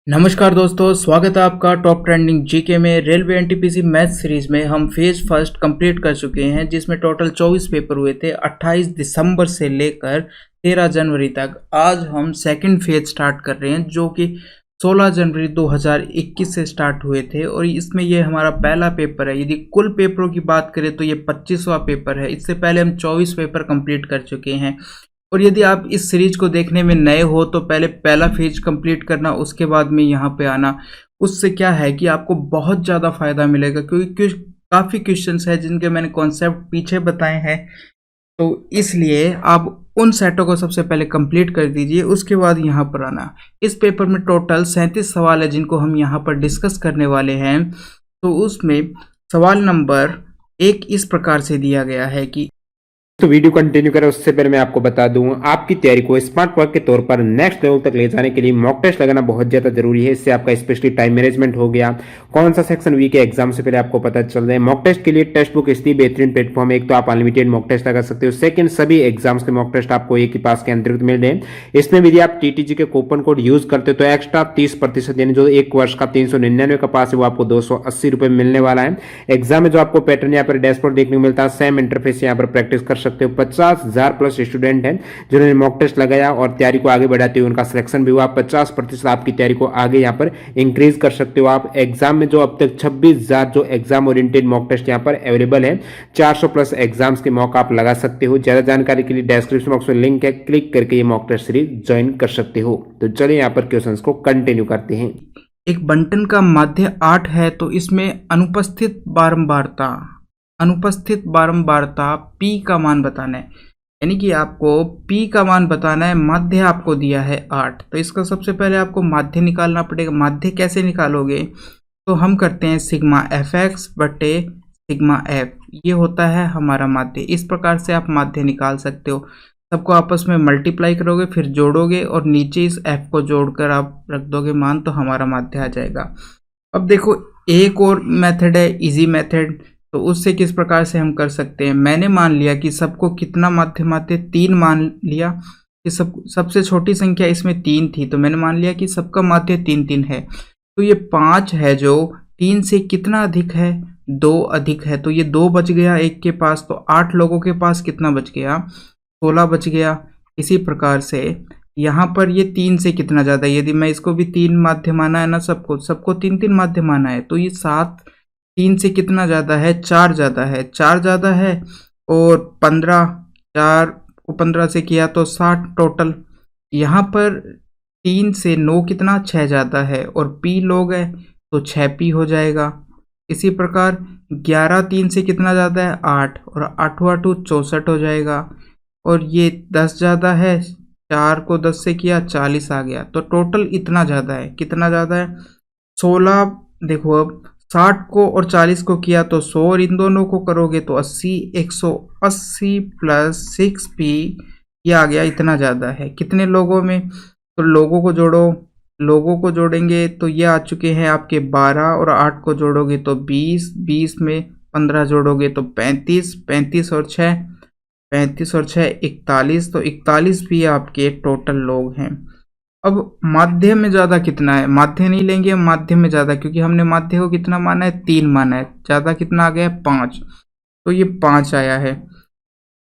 नमस्कार दोस्तों, स्वागत है आपका टॉप ट्रेंडिंग जीके में। रेलवे एनटीपीसी मैथ सीरीज में हम फेज फर्स्ट कंप्लीट कर चुके हैं, जिसमें टोटल 24 पेपर हुए थे 28 दिसंबर से लेकर 13 जनवरी तक। आज हम सेकंड फेज स्टार्ट कर रहे हैं, जो कि 16 जनवरी 2021 से स्टार्ट हुए थे और इसमें ये हमारा पहला पेपर है। यदि कुल पेपरों की बात करें तो ये 25वां पेपर है। इससे पहले हम 24 पेपर कंप्लीट कर चुके हैं। और यदि आप इस सीरीज को देखने में नए हो तो पहले पहला फेज कंप्लीट करना, उसके बाद में यहाँ पे आना। उससे क्या है कि आपको बहुत ज़्यादा फायदा मिलेगा, क्योंकि काफ़ी क्वेश्चंस है जिनके मैंने कॉन्सेप्ट पीछे बताए हैं। तो इसलिए आप उन सेटों को सबसे पहले कंप्लीट कर दीजिए, उसके बाद यहाँ पर आना। इस पेपर में टोटल 37 सवाल है जिनको हम यहाँ पर डिस्कस करने वाले हैं। तो उसमें सवाल नंबर 1 इस प्रकार से दिया गया है कि तो वीडियो कंटिन्यू करें उससे पहले मैं आपको बता दूं, आपकी तैयारी को स्मार्ट वर्क के तौर पर नेक्स्ट लेवल तक ले जाने के लिए मॉक टेस्ट लगाना बहुत ज्यादा जरूरी है। इससे आपका स्पेशली टाइम मैनेजमेंट हो गया। कौन सा सेक्शन वीक है एग्जाम से पहले आपको पता चल रहा है। मॉक टेस्ट के लिए टेक्स्ट बुक इसलिए बेहतरीन प्लेटफॉर्म है। एक तो आप अनलिमिटेड मॉक टेस्ट लगा सकते हो, सेकंड सभी एग्जाम्स के मॉक टेस्ट आपको एक ही पास के अंतर्गत मिल रहे हैं। इसमें यदि आप टीटीजी के कूपन कोड यूज करते हो तो एक्स्ट्रा 30% यानी जो एक वर्ष का 399 का पास है वो आपको 280 रुपए मिलने वाला है। एग्जाम में जो आपको पैटर्न यहाँ पर डैशबोर्ड देखने को मिलता है, सेम इंटरफेस यहाँ पर प्रैक्टिस कर सकते हो। 50,000 प्लस स्टूडेंट हैं जिन्होंने मॉक टेस्ट लगाया और तैयारी को आगे बढ़ाते हुए उनका सिलेक्शन भी हुआ। 50% आपकी तैयारी को आगे यहाँ पर इंक्रीज कर सकते हो आप। एग्जाम में जो अब तक 26,000 जो एग्जाम ओरिएंटेड मॉक टेस्ट यहाँ पर अवेलेबल है, 400 प्लस एग्जाम्स के मॉक आप लगा सकते हो। ज्यादा जानकारी के लिए डिस्क्रिप्शन बॉक्स में लिंक है, क्लिक करके ये मॉक टेस्ट सीरीज ज्वाइन कर सकते हो। तो चलिए यहाँ पर क्वेश्चंस को कंटिन्यू करते हैं। एक बंटन का माध्य 8 है, तो इसमें अनुपस्थित बारंबारता P का मान बताना है। यानी कि आपको P का मान बताना है। माध्य आपको दिया है 8, तो इसका सबसे पहले आपको माध्य निकालना पड़ेगा। माध्य कैसे निकालोगे? तो हम करते हैं सिग्मा fx बटे सिग्मा f, ये होता है हमारा माध्य। इस प्रकार से आप माध्य निकाल सकते हो। सबको आपस में मल्टीप्लाई करोगे, फिर जोड़ोगे और नीचे इस f को जोड़कर आप रख दोगे मान, तो हमारा माध्य आ जाएगा। अब देखो, एक और मेथड है इजी मेथड, तो उससे किस प्रकार से हम कर सकते हैं। मैंने मान लिया कि सबको कितना माध्य 3 मान लिया कि सबसे छोटी संख्या इसमें 3 थी, तो मैंने मान लिया कि सबका माध्य 3 है। तो ये 5 है जो 3 से कितना अधिक है, 2 अधिक है, तो ये 2 बच गया एक के पास। तो 8 लोगों के पास कितना बच गया, 16 बच गया। इसी प्रकार से यहाँ पर ये 3 से कितना ज़्यादा, यदि मैं इसको भी 3 माध्य माना है ना, सबको 3 माध्य माना है, तो ये 7 3 से कितना ज़्यादा है, 4 ज़्यादा है। 4 ज़्यादा है और 15, 4 को 15 से किया तो 60 टोटल। यहाँ पर 3 से 9 कितना, 6 ज़्यादा है और P लोग है तो 6P हो जाएगा। इसी प्रकार 11 3 से कितना ज़्यादा है, 8, और 8 8 64 हो जाएगा। और ये 10 ज़्यादा है, 4 को 10 से किया 40 आ गया। तो टोटल इतना ज़्यादा है, कितना ज़्यादा है, 16। देखो अब 60 को और 40 को किया तो 100, और इन दोनों को करोगे तो 80, 180 प्लस 6P, ये आ गया, इतना ज़्यादा है। कितने लोगों में, तो लोगों को जोड़ो, लोगों को जोड़ेंगे तो ये आ चुके हैं आपके 12, और 8 को जोड़ोगे तो 20, 20 में 15 जोड़ोगे तो 35, 35 और 6 41, तो 41 भी आपके टोटल लोग हैं। अब माध्य में ज़्यादा कितना है, माध्य नहीं लेंगे, माध्य में ज़्यादा, क्योंकि हमने माध्य को कितना माना है, 3 माना है। ज़्यादा कितना आ गया है, 5, तो ये 5 आया है,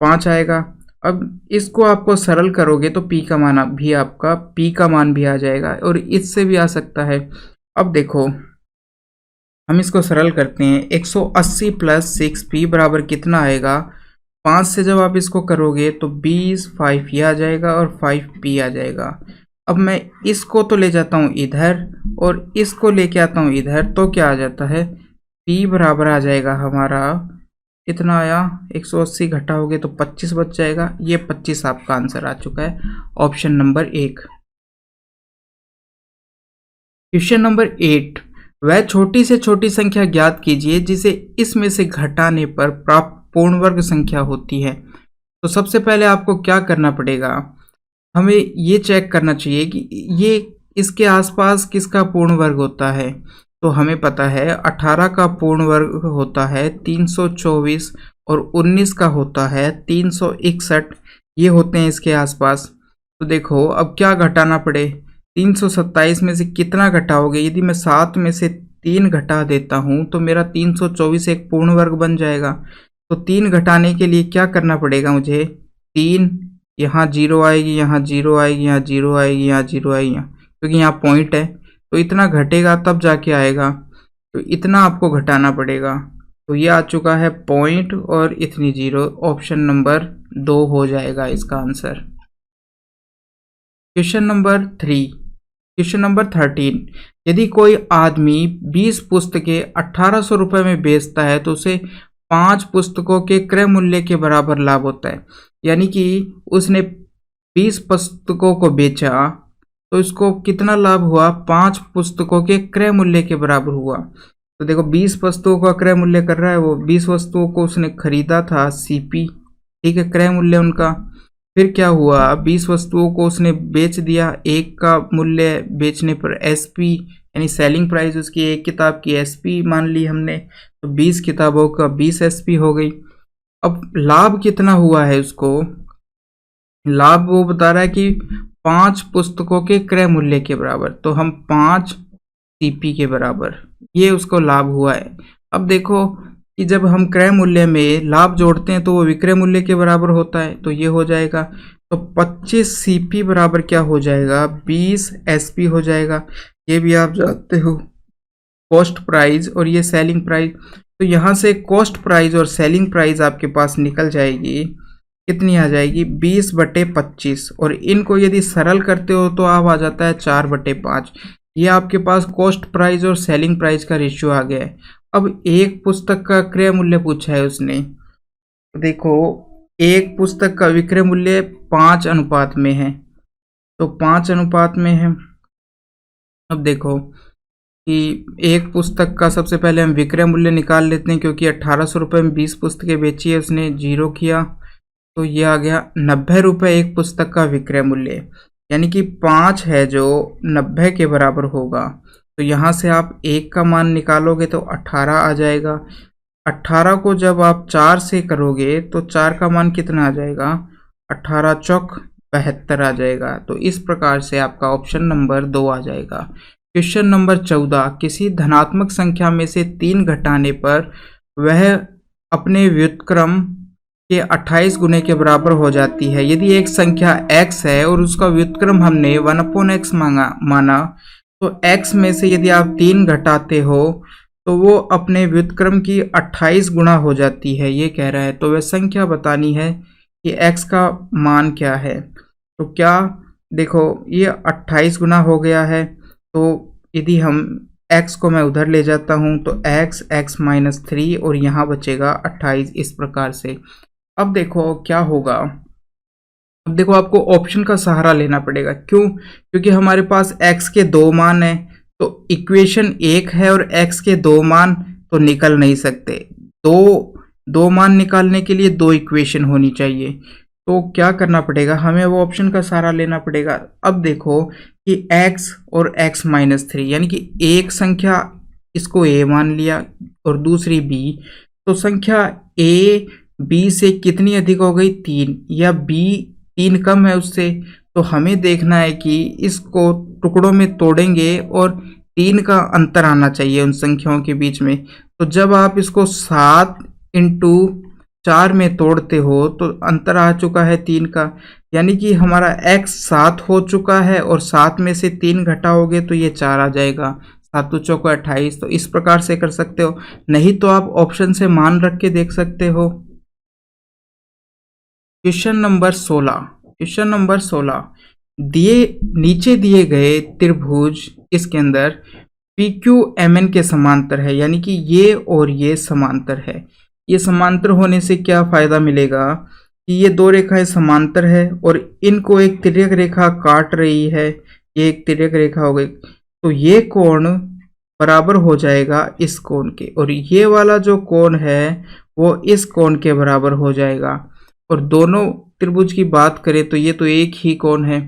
5 आएगा। अब इसको आपको सरल करोगे तो P का मान भी आपका P का मान भी आ जाएगा, और इससे भी आ सकता है। अब देखो, हम इसको सरल करते हैं। 180 प्लस 6P बराबर कितना आएगा, 5 से जब आप इसको करोगे तो 20, 5 ये आ जाएगा और 5P आ जाएगा। अब मैं इसको तो ले जाता हूँ इधर और इसको लेके आता हूँ इधर, तो क्या आ जाता है, P बराबर आ जाएगा हमारा, कितना आया, 180 घटाओगे तो 25 बच जाएगा। ये 25 आपका आंसर आ चुका है, ऑप्शन नंबर 1। क्वेश्चन नंबर 8, वह छोटी से छोटी संख्या ज्ञात कीजिए जिसे इसमें से घटाने पर प्राप्त पूर्ण वर्ग संख्या होती है। तो सबसे पहले आपको क्या करना पड़ेगा, हमें ये चेक करना चाहिए कि ये इसके आसपास किसका पूर्ण वर्ग होता है। तो हमें पता है 18 का पूर्ण वर्ग होता है 324 और 19 का होता है 361, ये होते हैं इसके आसपास। तो देखो अब क्या घटाना पड़े, 327 में से कितना घटाओगे? यदि मैं 7 में से 3 घटा देता हूँ तो मेरा 324 एक पूर्ण वर्ग बन जाएगा। तो 3 घटाने के लिए क्या करना पड़ेगा मुझे? 3, यहाँ 0 आएगी, यहाँ 0 आएगी, यहाँ 0 आएगी, यहाँ 0 आएगी, क्योंकि यहाँ पॉइंट है तो इतना घटेगा तब जाके आएगा। तो इतना आपको घटाना पड़ेगा। तो ये आ चुका है पॉइंट और इतनी 0। ऑप्शन नंबर 2 हो जाएगा इसका answer. Question number 3, question number 13, यदि कोई आदमी 20 पुस्तकें 1800 रुपये में बेचता है तो उसे 5 पुस्तकों के क्रय मूल्य के बराबर लाभ होता है। यानी कि उसने 20 पुस्तकों को बेचा तो इसको कितना लाभ हुआ? 5 पुस्तकों के क्रय मूल्य के बराबर हुआ। तो देखो 20 वस्तुओं का क्रय मूल्य कर रहा है वो, 20 वस्तुओं को उसने खरीदा था सीपी, ठीक है, क्रय मूल्य उनका। फिर क्या हुआ? 20 वस्तुओं को उसने बेच दिया, एक का मूल्य बेचने पर एसपी यानी सेलिंग प्राइस उसकी एक किताब की एसपी मान ली हमने, तो 20 किताबों का 20 एसपी हो गई। अब लाभ कितना हुआ है उसको? लाभ वो बता रहा है कि 5 पुस्तकों के क्रय मूल्य के बराबर, तो हम 5 सीपी के बराबर, ये उसको लाभ हुआ है। अब देखो कि जब हम क्रय मूल्य में लाभ जोड़ते हैं तो वो विक्रय मूल्य के बराबर होता है, तो ये हो जाएगा। तो 25 सीपी बराबर क्या हो जाएगा? 20 एसपी हो जाएगा। ये भी आप जानते हो कॉस्ट प्राइस और ये सेलिंग प्राइस। तो यहाँ से कॉस्ट प्राइस और सेलिंग प्राइस आपके पास निकल जाएगी, कितनी आ जाएगी? 20/25, और इनको यदि सरल करते हो तो आप आ जाता है 4/5। ये आपके पास कॉस्ट प्राइस और सेलिंग प्राइस का रेशियो आ गया है। अब एक पुस्तक का क्रय मूल्य पूछा है उसने, तो देखो एक पुस्तक का विक्रय मूल्य 5 अनुपात में है, तो 5 अनुपात में है। अब देखो कि एक पुस्तक का सबसे पहले हम विक्रय मूल्य निकाल लेते हैं, क्योंकि 1800 रुपये में 20 पुस्तकें बेची है उसने, 0 किया तो ये आ गया 90 रुपये एक पुस्तक का विक्रय मूल्य, यानी कि 5 है जो 90 के बराबर होगा। तो यहाँ से आप 1 का मान निकालोगे तो 18 आ जाएगा। 18 को जब आप 4 से करोगे तो 4 का मान कितना आ जाएगा? 18 चौक 72 आ जाएगा। तो इस प्रकार से आपका ऑप्शन नंबर 2 आ जाएगा। क्वेश्चन नंबर 14, किसी धनात्मक संख्या में से 3 घटाने पर वह अपने व्युत्क्रम के 28 गुने के बराबर हो जाती है। यदि एक संख्या x है और उसका व्युत्क्रम हमने 1/x माना, तो x में से यदि आप 3 घटाते हो तो वो अपने व्युत्क्रम की 28 गुना हो जाती है, ये कह रहा है। तो वह संख्या बतानी है कि x का मान क्या है। तो क्या देखो ये 28 गुना हो गया है, तो यदि हम x को मैं उधर ले जाता हूँ तो x - 3 और यहाँ बचेगा 28, इस प्रकार से। अब देखो क्या होगा, अब देखो आपको ऑप्शन का सहारा लेना पड़ेगा। क्यों? क्योंकि हमारे पास x के 2 मान है, तो इक्वेशन 1 है और x के 2 मान तो निकल नहीं सकते। दो मान निकालने के लिए 2 इक्वेशन होनी चाहिए। तो क्या करना पड़ेगा? हमें वो ऑप्शन का सहारा लेना पड़ेगा। अब देखो कि x और x - 3 यानी कि एक संख्या इसको a मान लिया और दूसरी b, तो संख्या a b से कितनी अधिक हो गई? 3, या b 3 कम है उससे। तो हमें देखना है कि इसको टुकड़ों में तोड़ेंगे और 3 का अंतर आना चाहिए उन संख्याओं के बीच में। तो जब आप इसको 7 × 4 में तोड़ते हो तो अंतर आ चुका है 3 का, यानी कि हमारा x 7 हो चुका है और 7 में से 3 घटाओगे तो ये 4 आ जाएगा। 7 चौक 28। तो इस प्रकार से कर सकते हो, नहीं तो आप ऑप्शन से मान रख के देख सकते हो। क्वेश्चन नंबर 16, क्वेश्चन नंबर 16, नीचे दिए गए त्रिभुज इसके अंदर PQMN के समांतर है, यानी कि ये और ये समांतर है। ये समांतर होने से क्या फायदा मिलेगा कि ये 2 रेखाएं समांतर है और इनको एक तिर्यक रेखा काट रही है, ये एक तिर्यक रेखा हो गई, तो ये कोण बराबर हो जाएगा इस कोण के, और ये वाला जो कोण है वो इस कोण के बराबर हो जाएगा। और दोनों त्रिभुज की बात करें तो ये तो एक ही कोण है।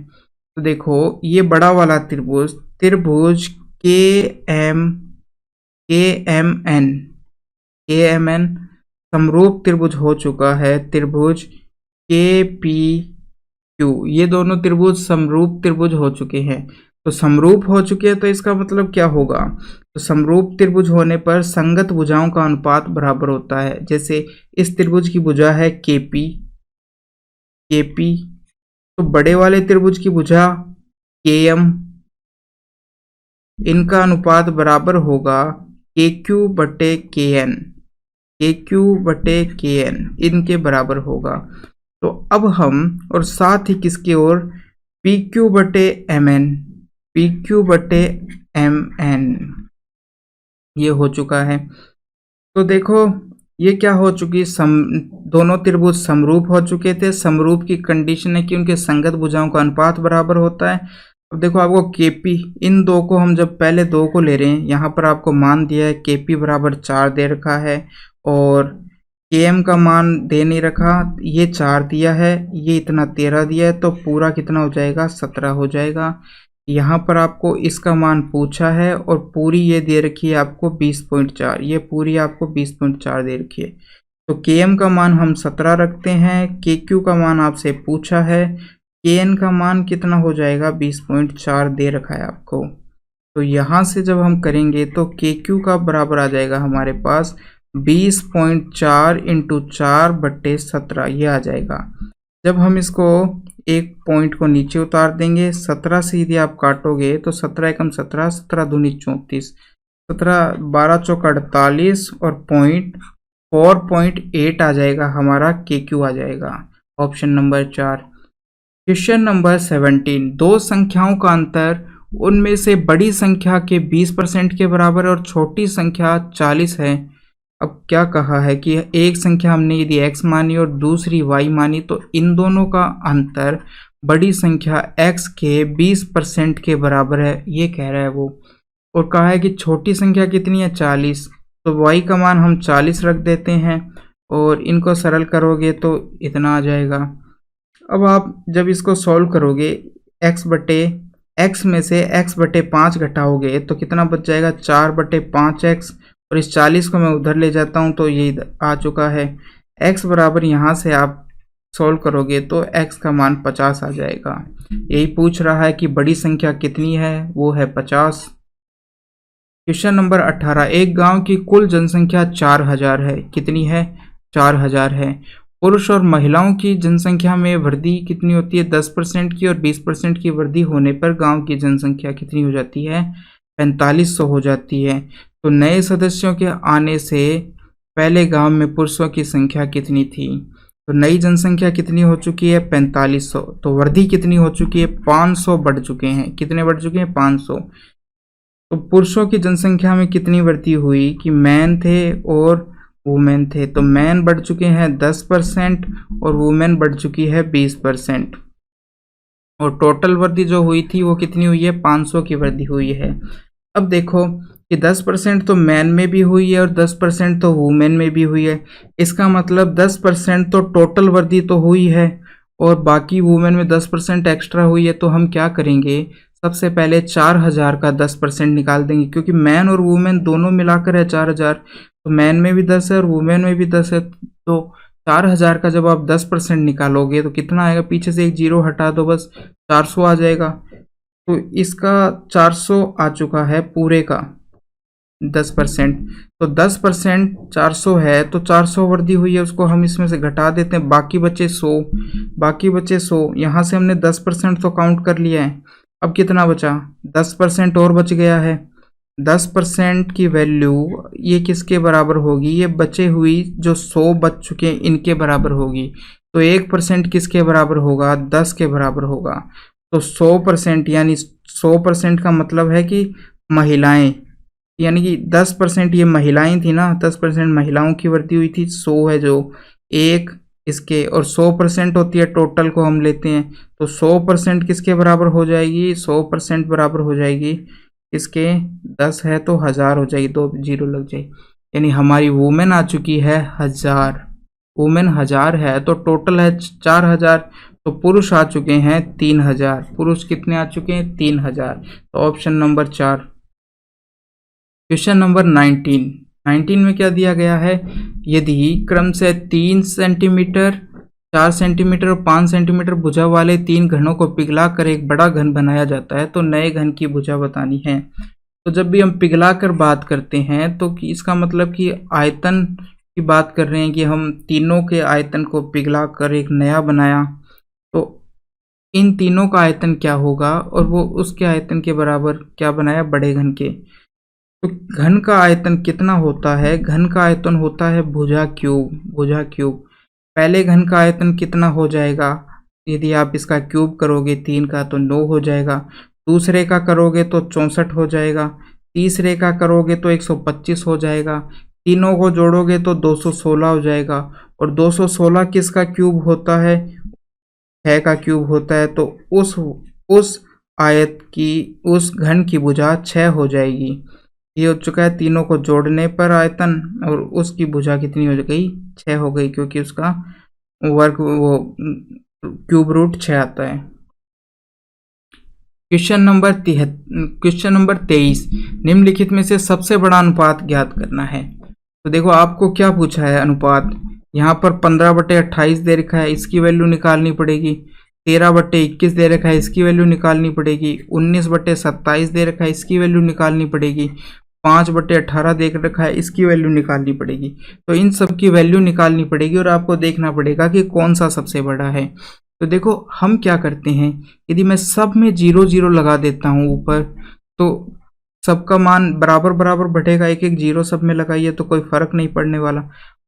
तो देखो ये बड़ा वाला त्रिभुज, त्रिभुज KMN समरूप त्रिभुज हो चुका है। त्रिभुज KPQ, ये दोनों त्रिभुज समरूप त्रिभुज हो चुके हैं। तो समरूप हो चुके हैं, तो इसका मतलब क्या होगा? तो समरूप त्रिभुज होने पर संगत भुजाओं का अनुपात बराबर होता है। जैसे इस त्रिभुज की भुजा है केपी, केपी, तो बड़े वाले त्रिभुज की भुजा केएम, इनका अनुपात बराबर होगा के क्यू बटे के एन, के क्यू बटे के एन, इनके बराबर होगा। तो अब हम और साथ ही किसकी ओर, पी क्यू बटे एम एन, पी क्यू बटे एम एन, ये हो चुका है। तो देखो ये क्या हो चुकी, दोनों त्रिभुज समरूप हो चुके थे। समरूप की कंडीशन है कि उनके संगत भुजाओं का अनुपात बराबर होता है। अब देखो आपको केपी, इन दो को हम जब पहले दो को ले रहे हैं, यहाँ पर आपको मान दिया है केपी बराबर 4 दे रखा है और केएम का मान दे नहीं रखा, ये 4 दिया है, ये इतना 13 दिया है, तो पूरा कितना हो जाएगा, 17 हो जाएगा। यहाँ पर आपको इसका मान पूछा है और पूरी ये दे रखी है आपको 20.4, ये पूरी आपको 20.4 दे रखी है। तो केएम का मान हम 17 रखते हैं, केक्यू का मान आपसे पूछा है, केएन का मान कितना हो जाएगा, 20.4 दे रखा है आपको। तो यहाँ से जब हम करेंगे तो केक्यू का बराबर आ जाएगा हमारे पास 20.4 इंटू 4/17, ये आ जाएगा। जब हम इसको एक पॉइंट को नीचे उतार देंगे, 17 से यदि आप काटोगे तो 17 एकम 17, 17 दूनी 34, 17 12 चौक 48 और पॉइंट 4.8 आ जाएगा हमारा, केक्यू आ जाएगा। Option number 4। क्वेश्चन नंबर 17, दो संख्याओं का अंतर उनमें से बड़ी संख्या के 20% के बराबर और छोटी संख्या 40 है। अब क्या कहा है कि एक संख्या हमने यदि x मानी और दूसरी y मानी, तो इन दोनों का अंतर बड़ी संख्या x के 20% के बराबर है, ये कह रहा है वो। और कहा है कि छोटी संख्या कितनी है, 40, तो y का मान हम 40 रख देते हैं और इनको सरल करोगे तो इतना आ जाएगा। अब आप जब इसको सॉल्व करोगे, x में से x/5 घटाओगे तो कितना बच जाएगा, 4/5x, और इस 40 को मैं उधर ले जाता हूँ तो ये आ चुका है। x बराबर यहाँ से आप सॉल्व करोगे तो x का मान 50 आ जाएगा। यही पूछ रहा है कि बड़ी संख्या कितनी है, वो है 50। क्वेश्चन नंबर 18, एक गांव की कुल जनसंख्या 4000 है, कितनी है, 4000 है। पुरुष और महिलाओं की जनसंख्या में वृद्धि कितनी होती है, 10% की, और 20% की वृद्धि होने पर गांव की जनसंख्या कितनी हो जाती है, 4500 हो जाती है। तो नए सदस्यों के आने से पहले गांव में पुरुषों की संख्या कितनी थी, तो नई जनसंख्या कितनी हो चुकी है, 4500। तो वृद्धि कितनी हो चुकी है, 500 बढ़ चुके हैं। कितने बढ़ चुके हैं, 500। तो पुरुषों की जनसंख्या में कितनी वृद्धि हुई कि मैन थे और वुमेन थे, तो मैन बढ़ चुके हैं 10% और वुमेन बढ़ चुकी है 20%। और टोटल वृद्धि जो हुई थी वो कितनी हुई है, 500 की वृद्धि हुई है। अब देखो कि 10% तो मैन में भी हुई है और 10% तो वुमेन में भी हुई है। इसका मतलब 10% तो टोटल वृद्धि तो हुई है और बाकी वुमेन में 10% एक्स्ट्रा हुई है। तो हम क्या करेंगे, सबसे पहले 4000 का 10% निकाल देंगे, क्योंकि मैन और वुमेन दोनों मिलाकर है 4000, तो मैन में भी 10 है और वुमेन में भी 10 है। तो 4000 का जब आप 10% निकालोगे तो कितना आएगा, पीछे से एक जीरो हटा दो, बस 400 आ जाएगा। तो इसका 400 आ चुका है पूरे का 10%। तो 10% 400 है, तो 400 वृद्धि हुई है, उसको हम इसमें से घटा देते हैं, बाकी बचे 100, बाकी बचे 100। यहाँ से हमने 10% तो काउंट कर लिया है, अब कितना बचा, 10% और बच गया है। 10% की वैल्यू ये किसके बराबर होगी, ये बचे हुई जो 100 बच चुके हैं इनके बराबर होगी। तो 1% किसके बराबर होगा, 10 के बराबर होगा। तो 100% यानी 100% का मतलब है कि महिलाएं, यानी कि 10% ये महिलाएं थी ना, 10% महिलाओं की वृद्धि हुई थी। 100 है जो एक इसके, और 100% होती है टोटल को हम लेते हैं, तो 100% किसके बराबर हो जाएगी, 100% बराबर हो जाएगी इसके 10 है तो 1000 हो जाएगी, 2 जीरो लग जाएगी। यानी हमारी वुमेन आ चुकी है 1000, वुमेन 1000 है तो टोटल है 4000, तो पुरुष आ चुके हैं 3000। पुरुष कितने आ चुके हैं, 3000। तो ऑप्शन नंबर 4। क्वेश्चन नंबर 19 में क्या दिया गया है, यदि क्रम से 3 सेंटीमीटर 4 सेंटीमीटर और 5 सेंटीमीटर भुजा वाले 3 घनों को पिघलाकर एक बड़ा घन बनाया जाता है, तो नए घन की भुजा बतानी है। तो जब भी हम पिघलाकर बात करते हैं तो इसका मतलब कि आयतन की बात कर रहे हैं कि हम तीनों के आयतन को पिघलाकर एक नया बनाया, तो इन तीनों का आयतन क्या होगा और वो उसके आयतन के बराबर क्या बनाया, बड़े घन के। तो घन का आयतन कितना होता है, घन का आयतन होता है भुजा क्यूब, भुजा क्यूब। पहले घन का आयतन कितना हो जाएगा, यदि आप इसका क्यूब करोगे 3 का तो 9 हो जाएगा, दूसरे का करोगे तो 64 हो जाएगा, तीसरे का करोगे तो 125 हो जाएगा, तीनों को जोड़ोगे तो 216 हो जाएगा। और 216 किसका क्यूब होता है, 6 का क्यूब होता है। तो उस आयत की, उस घन की भुजा 6 हो जाएगी। ये हो चुका है तीनों को जोड़ने पर आयतन, और उसकी भुजा कितनी हो गई, 6 हो गई, क्योंकि उसका वर्ग वो क्यूब रूट 6 आता है। क्वेश्चन नंबर 23, निम्नलिखित में से सबसे बड़ा अनुपात ज्ञात करना है। तो देखो आपको क्या पूछा है अनुपात, यहाँ पर 15/28 दे रखा है, इसकी वैल्यू निकालनी पड़ेगी। 13/21 दे रखा है, इसकी वैल्यू निकालनी पड़ेगी। 19/27 दे रखा है, इसकी वैल्यू निकालनी पड़ेगी। 5/18 देख रखा है, इसकी वैल्यू निकालनी पड़ेगी। तो इन सब की वैल्यू निकालनी पड़ेगी और आपको देखना पड़ेगा कि कौन सा सबसे बड़ा है। तो देखो हम क्या करते हैं, यदि मैं सब में 0 0 लगा देता हूँ ऊपर, तो सबका मान बराबर बराबर बढ़ेगा। एक एक 0 सब में लगाइए तो कोई फर्क नहीं पड़ने वाला।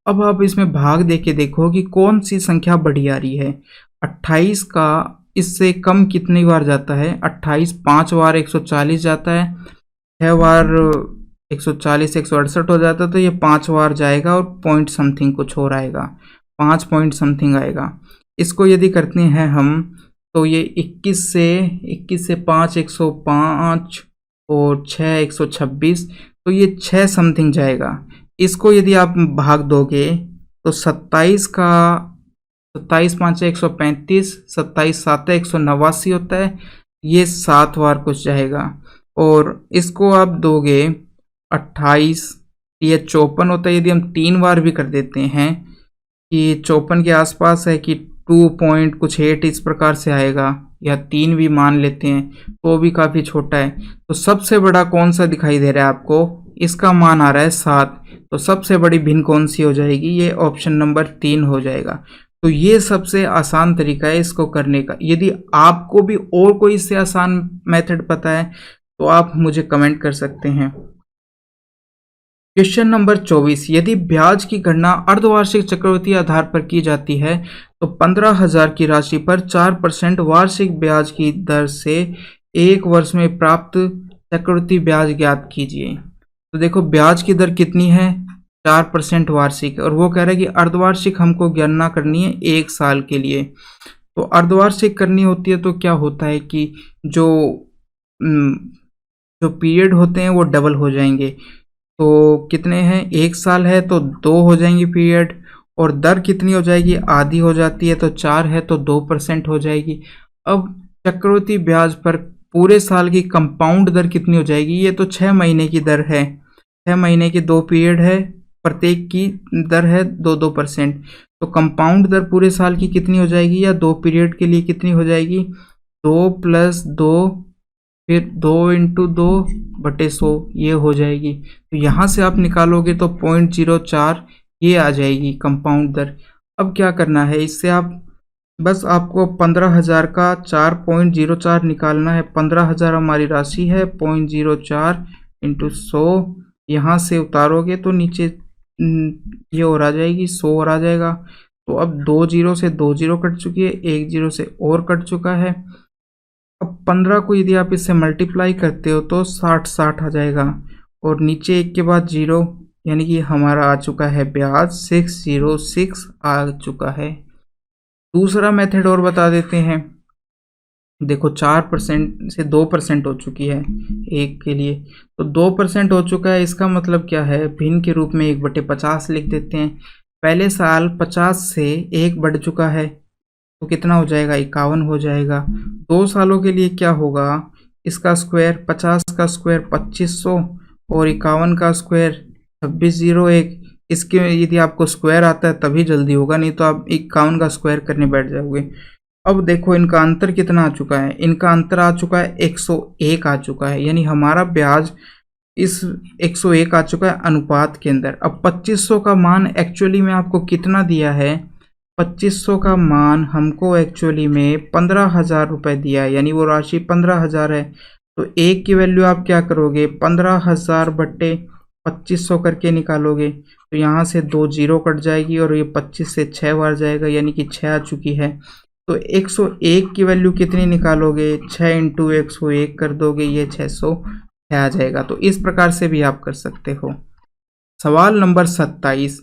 अब आप इसमें भाग दे के देखो कि कौन सी संख्या बड़ी आ रही है। 28 का इससे कम कितनी बार जाता है, 28 5 बार 140 जाता है, 6 बार 140 168 हो जाता है, तो ये 5 बार जाएगा और पॉइंट समथिंग कुछ और आएगा, 5 पॉइंट समथिंग आएगा। इसको यदि करते हैं हम तो ये 21 से 5 105 और 6 126, तो ये 6 समथिंग जाएगा। इसको यदि आप भाग दोगे तो 27 का 27 5 135, 27 7 189 होता है, ये 7 बार कुछ जाएगा। और इसको आप दोगे 28, ये 54 होता है। यदि हम 3 बार भी कर देते हैं कि 54 के आसपास है कि 2 पॉइंट कुछ 8 इस प्रकार से आएगा, या 3 भी मान लेते हैं तो भी काफ़ी छोटा है। तो सबसे बड़ा कौन सा दिखाई दे रहा है आपको, इसका मान आ रहा है 7। तो सबसे बड़ी भिन्न कौन सी हो जाएगी, ये ऑप्शन नंबर 3 हो जाएगा। तो ये सबसे आसान तरीका है इसको करने का। यदि आपको भी और कोई इससे आसान मेथड पता है तो आप मुझे कमेंट कर सकते हैं। क्वेश्चन नंबर 24, यदि ब्याज की गणना अर्धवार्षिक चक्रवृद्धि आधार पर की जाती है तो 15,000 की राशि पर 4% वार्षिक ब्याज की दर से 1 वर्ष में प्राप्त चक्रवृद्धि ब्याज ज्ञात कीजिए। तो देखो ब्याज की दर कितनी है, 4% वार्षिक, और वो कह रहा है कि अर्धवार्षिक हमको गणना करनी है 1 साल के लिए। तो अर्धवार्षिक करनी होती है तो क्या होता है कि जो पीरियड होते हैं वो डबल हो जाएंगे। तो कितने हैं, 1 साल है तो 2 हो जाएंगी पीरियड, और दर कितनी हो जाएगी, आधी हो जाती है, तो 4 है तो 2% हो जाएगी। अब चक्रवृद्धि ब्याज पर पूरे साल की कंपाउंड दर कितनी हो जाएगी, ये तो 6 महीने की दर है, 6 महीने के 2 पीरियड है, प्रत्येक की दर है 2%। तो कंपाउंड दर पूरे साल की कितनी हो जाएगी, या 2 पीरियड के लिए कितनी हो जाएगी, 2 + 2 फिर 2 × 2/100 ये हो जाएगी। तो यहाँ से आप निकालोगे तो 0.04 ये आ जाएगी कंपाउंड दर। अब क्या करना है, इससे आप बस आपको 15,000 का 4.04 निकालना है। 15,000 हमारी राशि है, 0.04 × 100 यहाँ से उतारोगे तो नीचे ये और आ जाएगी, 100 और आ जाएगा। तो अब 2 0 से 2 0 कट चुकी है, 1 0 से और कट चुका है। अब 15 को यदि आप इससे मल्टीप्लाई करते हो तो 60 आ जाएगा, और नीचे 1 के बाद 0, यानी कि हमारा आ चुका है ब्याज 606 आ चुका है। दूसरा मेथड और बता देते हैं। देखो 4% से 2% हो चुकी है एक के लिए, तो 2% हो चुका है। इसका मतलब क्या है, भिन्न के रूप में 1/50 लिख देते हैं। पहले साल 50 से 1 बढ़ चुका है तो कितना हो जाएगा, 51 हो जाएगा। 2 सालों के लिए क्या होगा, इसका स्क्वायर 50 का स्क्वायर 2500 और 51 का स्क्वायर 2601, इसके यदि आपको स्क्वायर आता है तभी जल्दी होगा, नहीं तो आप 51 का स्क्वायर करने बैठ जाओगे। अब देखो इनका अंतर कितना आ चुका है, इनका अंतर आ चुका है 101 आ चुका है, यानी हमारा ब्याज इस 101 आ चुका है अनुपात के अंदर। अब 2500 का मान एक्चुअली में आपको कितना दिया है, 2500 का मान हमको एक्चुअली में 15,000 रुपये दिया है, यानी वो राशि 15,000 है। तो एक की वैल्यू आप क्या करोगे, 15,000 बट्टे 2500 करके निकालोगे, तो यहाँ से 2 जीरो कट जाएगी और ये 25 से 6 बार जाएगा, यानी कि 6 आ चुकी है। तो 101 की वैल्यू कितनी निकालोगे, 6 इंटू 101 कर दोगे, ये 600 आ जाएगा। तो इस प्रकार से भी आप कर सकते हो। सवाल नंबर 27,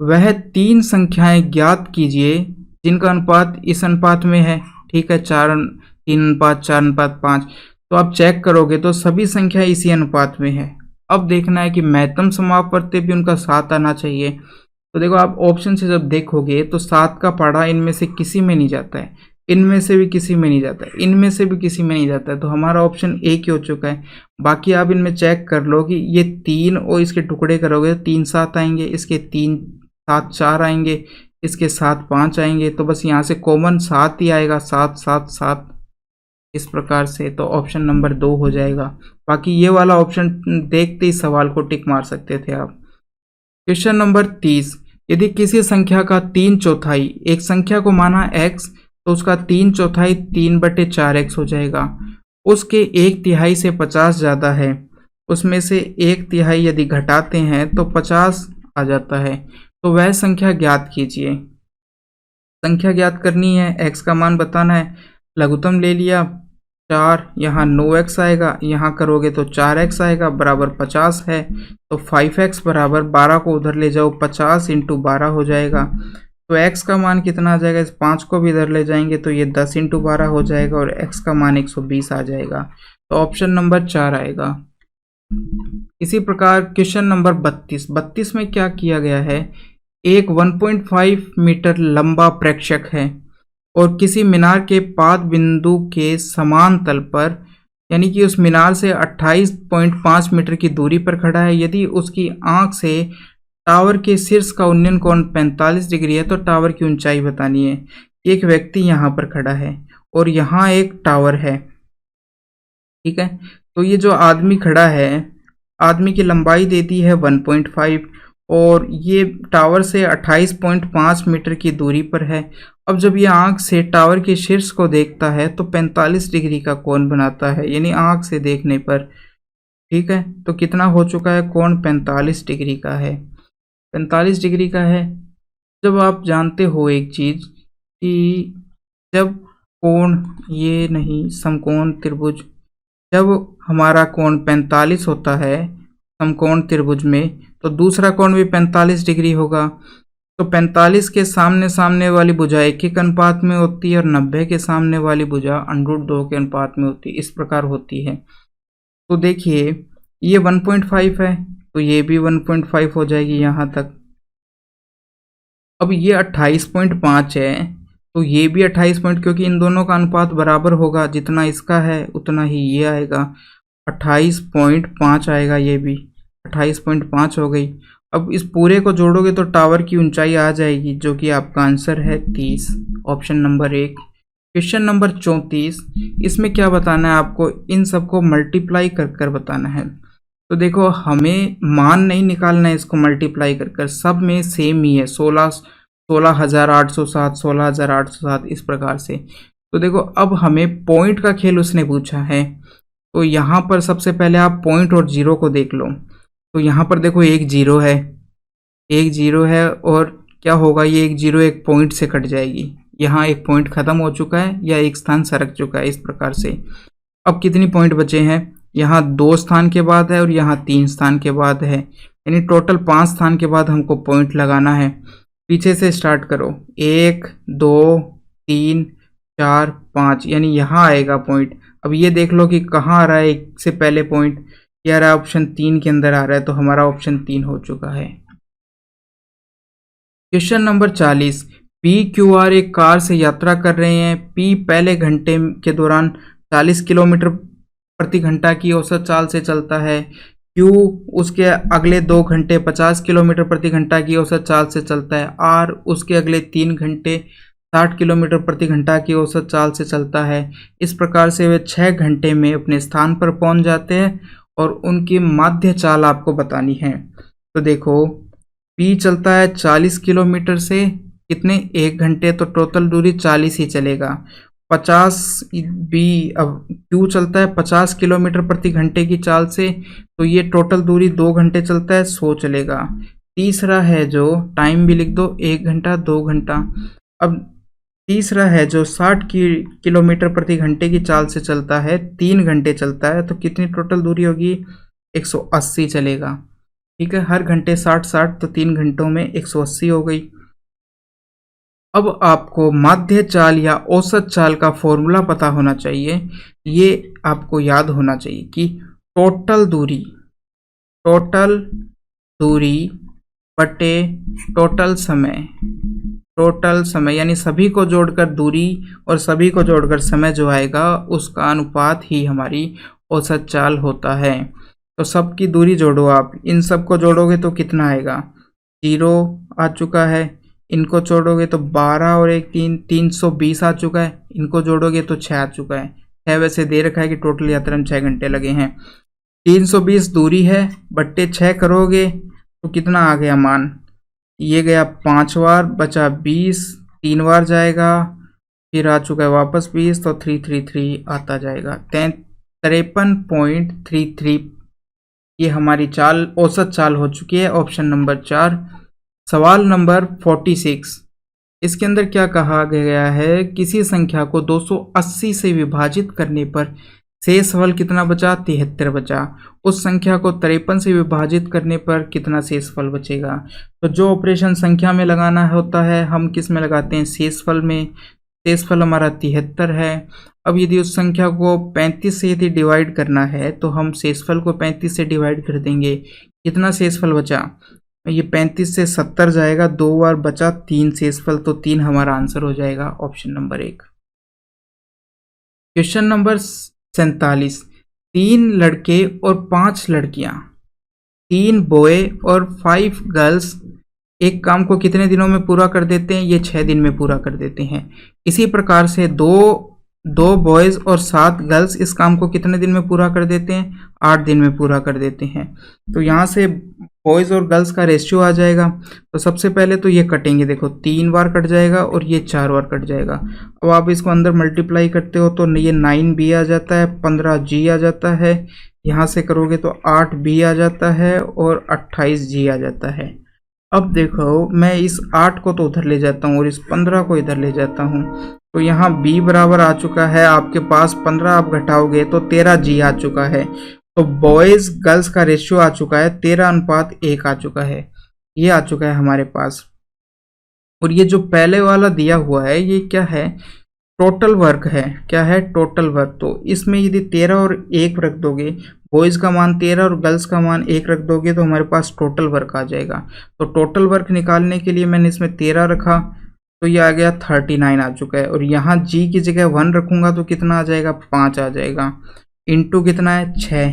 वह 3 संख्याएं ज्ञात कीजिए जिनका अनुपात इस अनुपात में है। ठीक है, 3:4:5। तो आप चेक करोगे तो सभी संख्या इसी अनुपात में है। अब देखना है कि महत्तम समापवर्ती भी उनका 7 आना चाहिए। तो देखो आप ऑप्शन से जब देखोगे तो 7 का पढ़ा इनमें से किसी में नहीं जाता है, इनमें से भी किसी में नहीं जाता है, इनमें से भी किसी में नहीं जाता है, तो हमारा ऑप्शन एक ही हो चुका है। बाकी आप इनमें चेक कर लो कि ये 3 और इसके टुकड़े करोगे तो 3 7 आएंगे, इसके 3 7 4 आएंगे, इसके 7 5 आएंगे, तो बस यहाँ से कॉमन 7 ही आएगा, 7 7 7 इस प्रकार से। तो ऑप्शन नंबर 2 हो जाएगा। बाकी ये वाला ऑप्शन देखते ही सवाल को टिक मार सकते थे आप। क्वेश्चन नंबर 30, यदि किसी संख्या का 3/4 एक संख्या को माना x, तो उसका 3/4 3/4x हो जाएगा। उसके 1/3 से 50 ज़्यादा है, उसमें से 1/3 यदि घटाते हैं तो 50 आ जाता है। तो वह संख्या ज्ञात कीजिए। संख्या ज्ञात करनी है, x का मान बताना है। लघुत्तम ले लिया 4, यहाँ 9x आएगा, यहाँ करोगे तो 4x आएगा, बराबर 50 है। तो 5x बराबर 12 को उधर ले जाओ, 50 इंटू 12 हो जाएगा। तो x का मान कितना आ जाएगा, इस 5 को भी इधर ले जाएंगे तो ये 10 इंटू 12 हो जाएगा और x का मान 120 आ जाएगा। तो ऑप्शन नंबर 4 आएगा। इसी प्रकार क्वेश्चन नंबर 32 में क्या किया गया है, एक 1.5 मीटर लंबा प्रेक्षक है और किसी मीनार के पाद बिंदु के समान तल पर, यानी कि उस मीनार से 28.5 मीटर की दूरी पर खड़ा है। यदि उसकी आंख से टावर के शीर्ष का उन्नयन कोण 45 डिग्री है तो टावर की ऊंचाई बतानी है। एक व्यक्ति यहाँ पर खड़ा है और यहाँ एक टावर है। ठीक है, तो ये जो आदमी खड़ा है, आदमी की लंबाई देती है 1.5 और ये टावर से 28.5 मीटर की दूरी पर है। अब जब ये आंख से टावर के शीर्ष को देखता है तो 45 डिग्री का कोण बनाता है, यानी आंख से देखने पर। ठीक है, तो कितना हो चुका है, कोण 45 डिग्री का है, 45 डिग्री का है। जब आप जानते हो एक चीज कि जब कोण ये नहीं, समकोण त्रिभुज, जब हमारा कोण 45 होता है समकोण त्रिभुज में, तो दूसरा कोण भी 45 डिग्री होगा। तो 45 के सामने सामने वाली भुजा 1 के अनुपात में होती है और 90 के सामने वाली भुजा √2 के अनुपात में होती है, इस प्रकार होती है। तो देखिए ये 1.5 है तो ये भी 1.5 हो जाएगी यहाँ तक। अब ये 28.5 है तो ये भी 28 पॉइंट, क्योंकि इन दोनों का अनुपात बराबर होगा, जितना इसका है उतना ही ये आएगा, 28.5 आएगा, ये भी 28.5 हो गई। अब इस पूरे को जोड़ोगे तो टावर की ऊंचाई आ जाएगी, जो कि आपका आंसर है 30, ऑप्शन नंबर 1। क्वेश्चन नंबर 34, इसमें क्या बताना है आपको, इन सबको मल्टीप्लाई कर कर बताना है। तो देखो हमें मान नहीं निकालना है, इसको मल्टीप्लाई कर कर, सब में सेम ही है, 16,807, 16,807 इस प्रकार से। तो देखो अब हमें पॉइंट का खेल उसने पूछा है, तो यहाँ पर सबसे पहले आप पॉइंट और जीरो को देख लो। तो यहाँ पर देखो एक जीरो है, एक जीरो है, और क्या होगा, ये एक जीरो एक पॉइंट से कट जाएगी, यहाँ एक पॉइंट खत्म हो चुका है या एक स्थान सरक चुका है, इस प्रकार से। अब कितनी पॉइंट बचे हैं, यहाँ 2 स्थान के बाद है और यहाँ 3 स्थान के बाद है, यानी टोटल 5 स्थान के बाद हमको पॉइंट लगाना है। पीछे से स्टार्ट करो, 1 2 3 4 5, यानी यहाँ आएगा पॉइंट। अब ये देख लो कि कहाँ आ रहा है, एक से पहले पॉइंट ये आ रहा है ऑप्शन 3 के अंदर आ रहा है, तो हमारा ऑप्शन 3 हो चुका है। क्वेश्चन नंबर 40, PQR एक कार से यात्रा कर रहे हैं। P पहले घंटे के दौरान 40 किलोमीटर प्रति घंटा की औसत चाल से चलता है। Q उसके अगले 2 घंटे 50 किलोमीटर प्रति घंटा की औसत चाल से चलता है। R उसके अगले 3 घंटे 60 किलोमीटर प्रति घंटा की औसत चाल से चलता है। इस प्रकार से वे 6 घंटे में अपने स्थान पर पहुंच जाते हैं और उनकी माध्य चाल आपको बतानी है। तो देखो P चलता है 40 किलोमीटर से कितने 1 घंटे, तो टोटल दूरी 40 ही चलेगा। 50 B अब Q चलता है 50 किलोमीटर प्रति घंटे की चाल से, तो ये टोटल दूरी 2 घंटे चलता है, 100 चलेगा। तीसरा है जो टाइम भी लिख दो 1 घंटा 2 घंटा। अब तीसरा है जो 60 किलोमीटर प्रति घंटे की चाल से चलता है, 3 घंटे चलता है, तो कितनी टोटल दूरी होगी 180 चलेगा। ठीक है, हर घंटे 60 तो 3 घंटों में 180 हो गई। अब आपको माध्य चाल या औसत चाल का फॉर्मूला पता होना चाहिए। ये आपको याद होना चाहिए कि टोटल दूरी बटे टोटल समय यानी सभी को जोड़कर दूरी और सभी को जोड़कर समय जो आएगा उसका अनुपात ही हमारी औसत चाल होता है। तो सबकी दूरी जोड़ो, आप इन सब को जोड़ोगे तो कितना आएगा 0 आ चुका है, इनको जोड़ोगे तो 12 और 1 3 320 आ चुका है, इनको जोड़ोगे तो 6 आ चुका है। 6 वैसे दे रखा है कि टोटल यात्रा में 6 घंटे लगे हैं। 320 दूरी है बट्टे 6 करोगे तो कितना आ गया मान, ये गया 5 बार, बचा 20, 3 बार जाएगा, फिर आ चुका है वापस 20, तो 333 आता जाएगा। 53.33 ये हमारी चाल औसत चाल हो चुकी है। Option number 4। सवाल नंबर 46, इसके अंदर क्या कहा गया है, किसी संख्या को 280 से विभाजित करने पर शेष फल कितना बचा 73 बचा। उस संख्या को 53 से विभाजित करने पर कितना शेष फल बचेगा। तो जो ऑपरेशन संख्या में लगाना होता है हम किस में लगाते हैं, शेष फल में। शेष फल हमारा 73 है। अब यदि उस संख्या को 35 से यदि डिवाइड करना है तो हम शेषफल को 35 से डिवाइड कर देंगे, कितना शेषफल बचा, ये 35 से 70 जाएगा, 2 बार बचा 3 शेषफल, तो 3 हमारा आंसर हो जाएगा ऑप्शन नंबर 1। क्वेश्चन नंबर 47, 3 लड़के और 5 लड़कियां, 3 बॉय और 5 गर्ल्स एक काम को कितने दिनों में पूरा कर देते हैं, ये 6 दिन में पूरा कर देते हैं। इसी प्रकार से दो बॉयज और 7 गर्ल्स इस काम को कितने दिन में पूरा कर देते हैं, 8 दिन में पूरा कर देते हैं। तो यहाँ से बॉयज और गर्ल्स का रेशियो आ जाएगा। तो सबसे पहले तो ये कटेंगे, देखो 3 बार कट जाएगा और ये 4 बार कट जाएगा। अब आप इसको अंदर मल्टीप्लाई करते हो तो ये 9b आ जाता है, 15g आ जाता है, यहाँ से करोगे तो 8b आ जाता है और 28g आ जाता है। अब देखो मैं इस 8 को तो उधर ले जाता हूँ और इस 15 को इधर ले जाता हूँ, तो यहाँ b बराबर आ चुका है आपके पास 15, आप घटाओगे तो 13g आ चुका है। तो बॉयज गर्ल्स का रेशियो आ चुका है 13:1 आ चुका है, ये आ चुका है हमारे पास। और ये जो पहले वाला दिया हुआ है ये क्या है, टोटल वर्क है। क्या है, टोटल वर्क। तो इसमें यदि 13 और 1 रख दोगे, बॉयज का मान 13 और गर्ल्स का मान 1 रख दोगे तो हमारे पास टोटल वर्क आ जाएगा। तो टोटल वर्क निकालने के लिए मैंने इसमें 13 रखा तो ये आ गया 39 आ चुका है। और यहाँ जी की जगह 1 रखूंगा तो कितना आ जाएगा, 5 आ जाएगा, इंटू कितना है 6,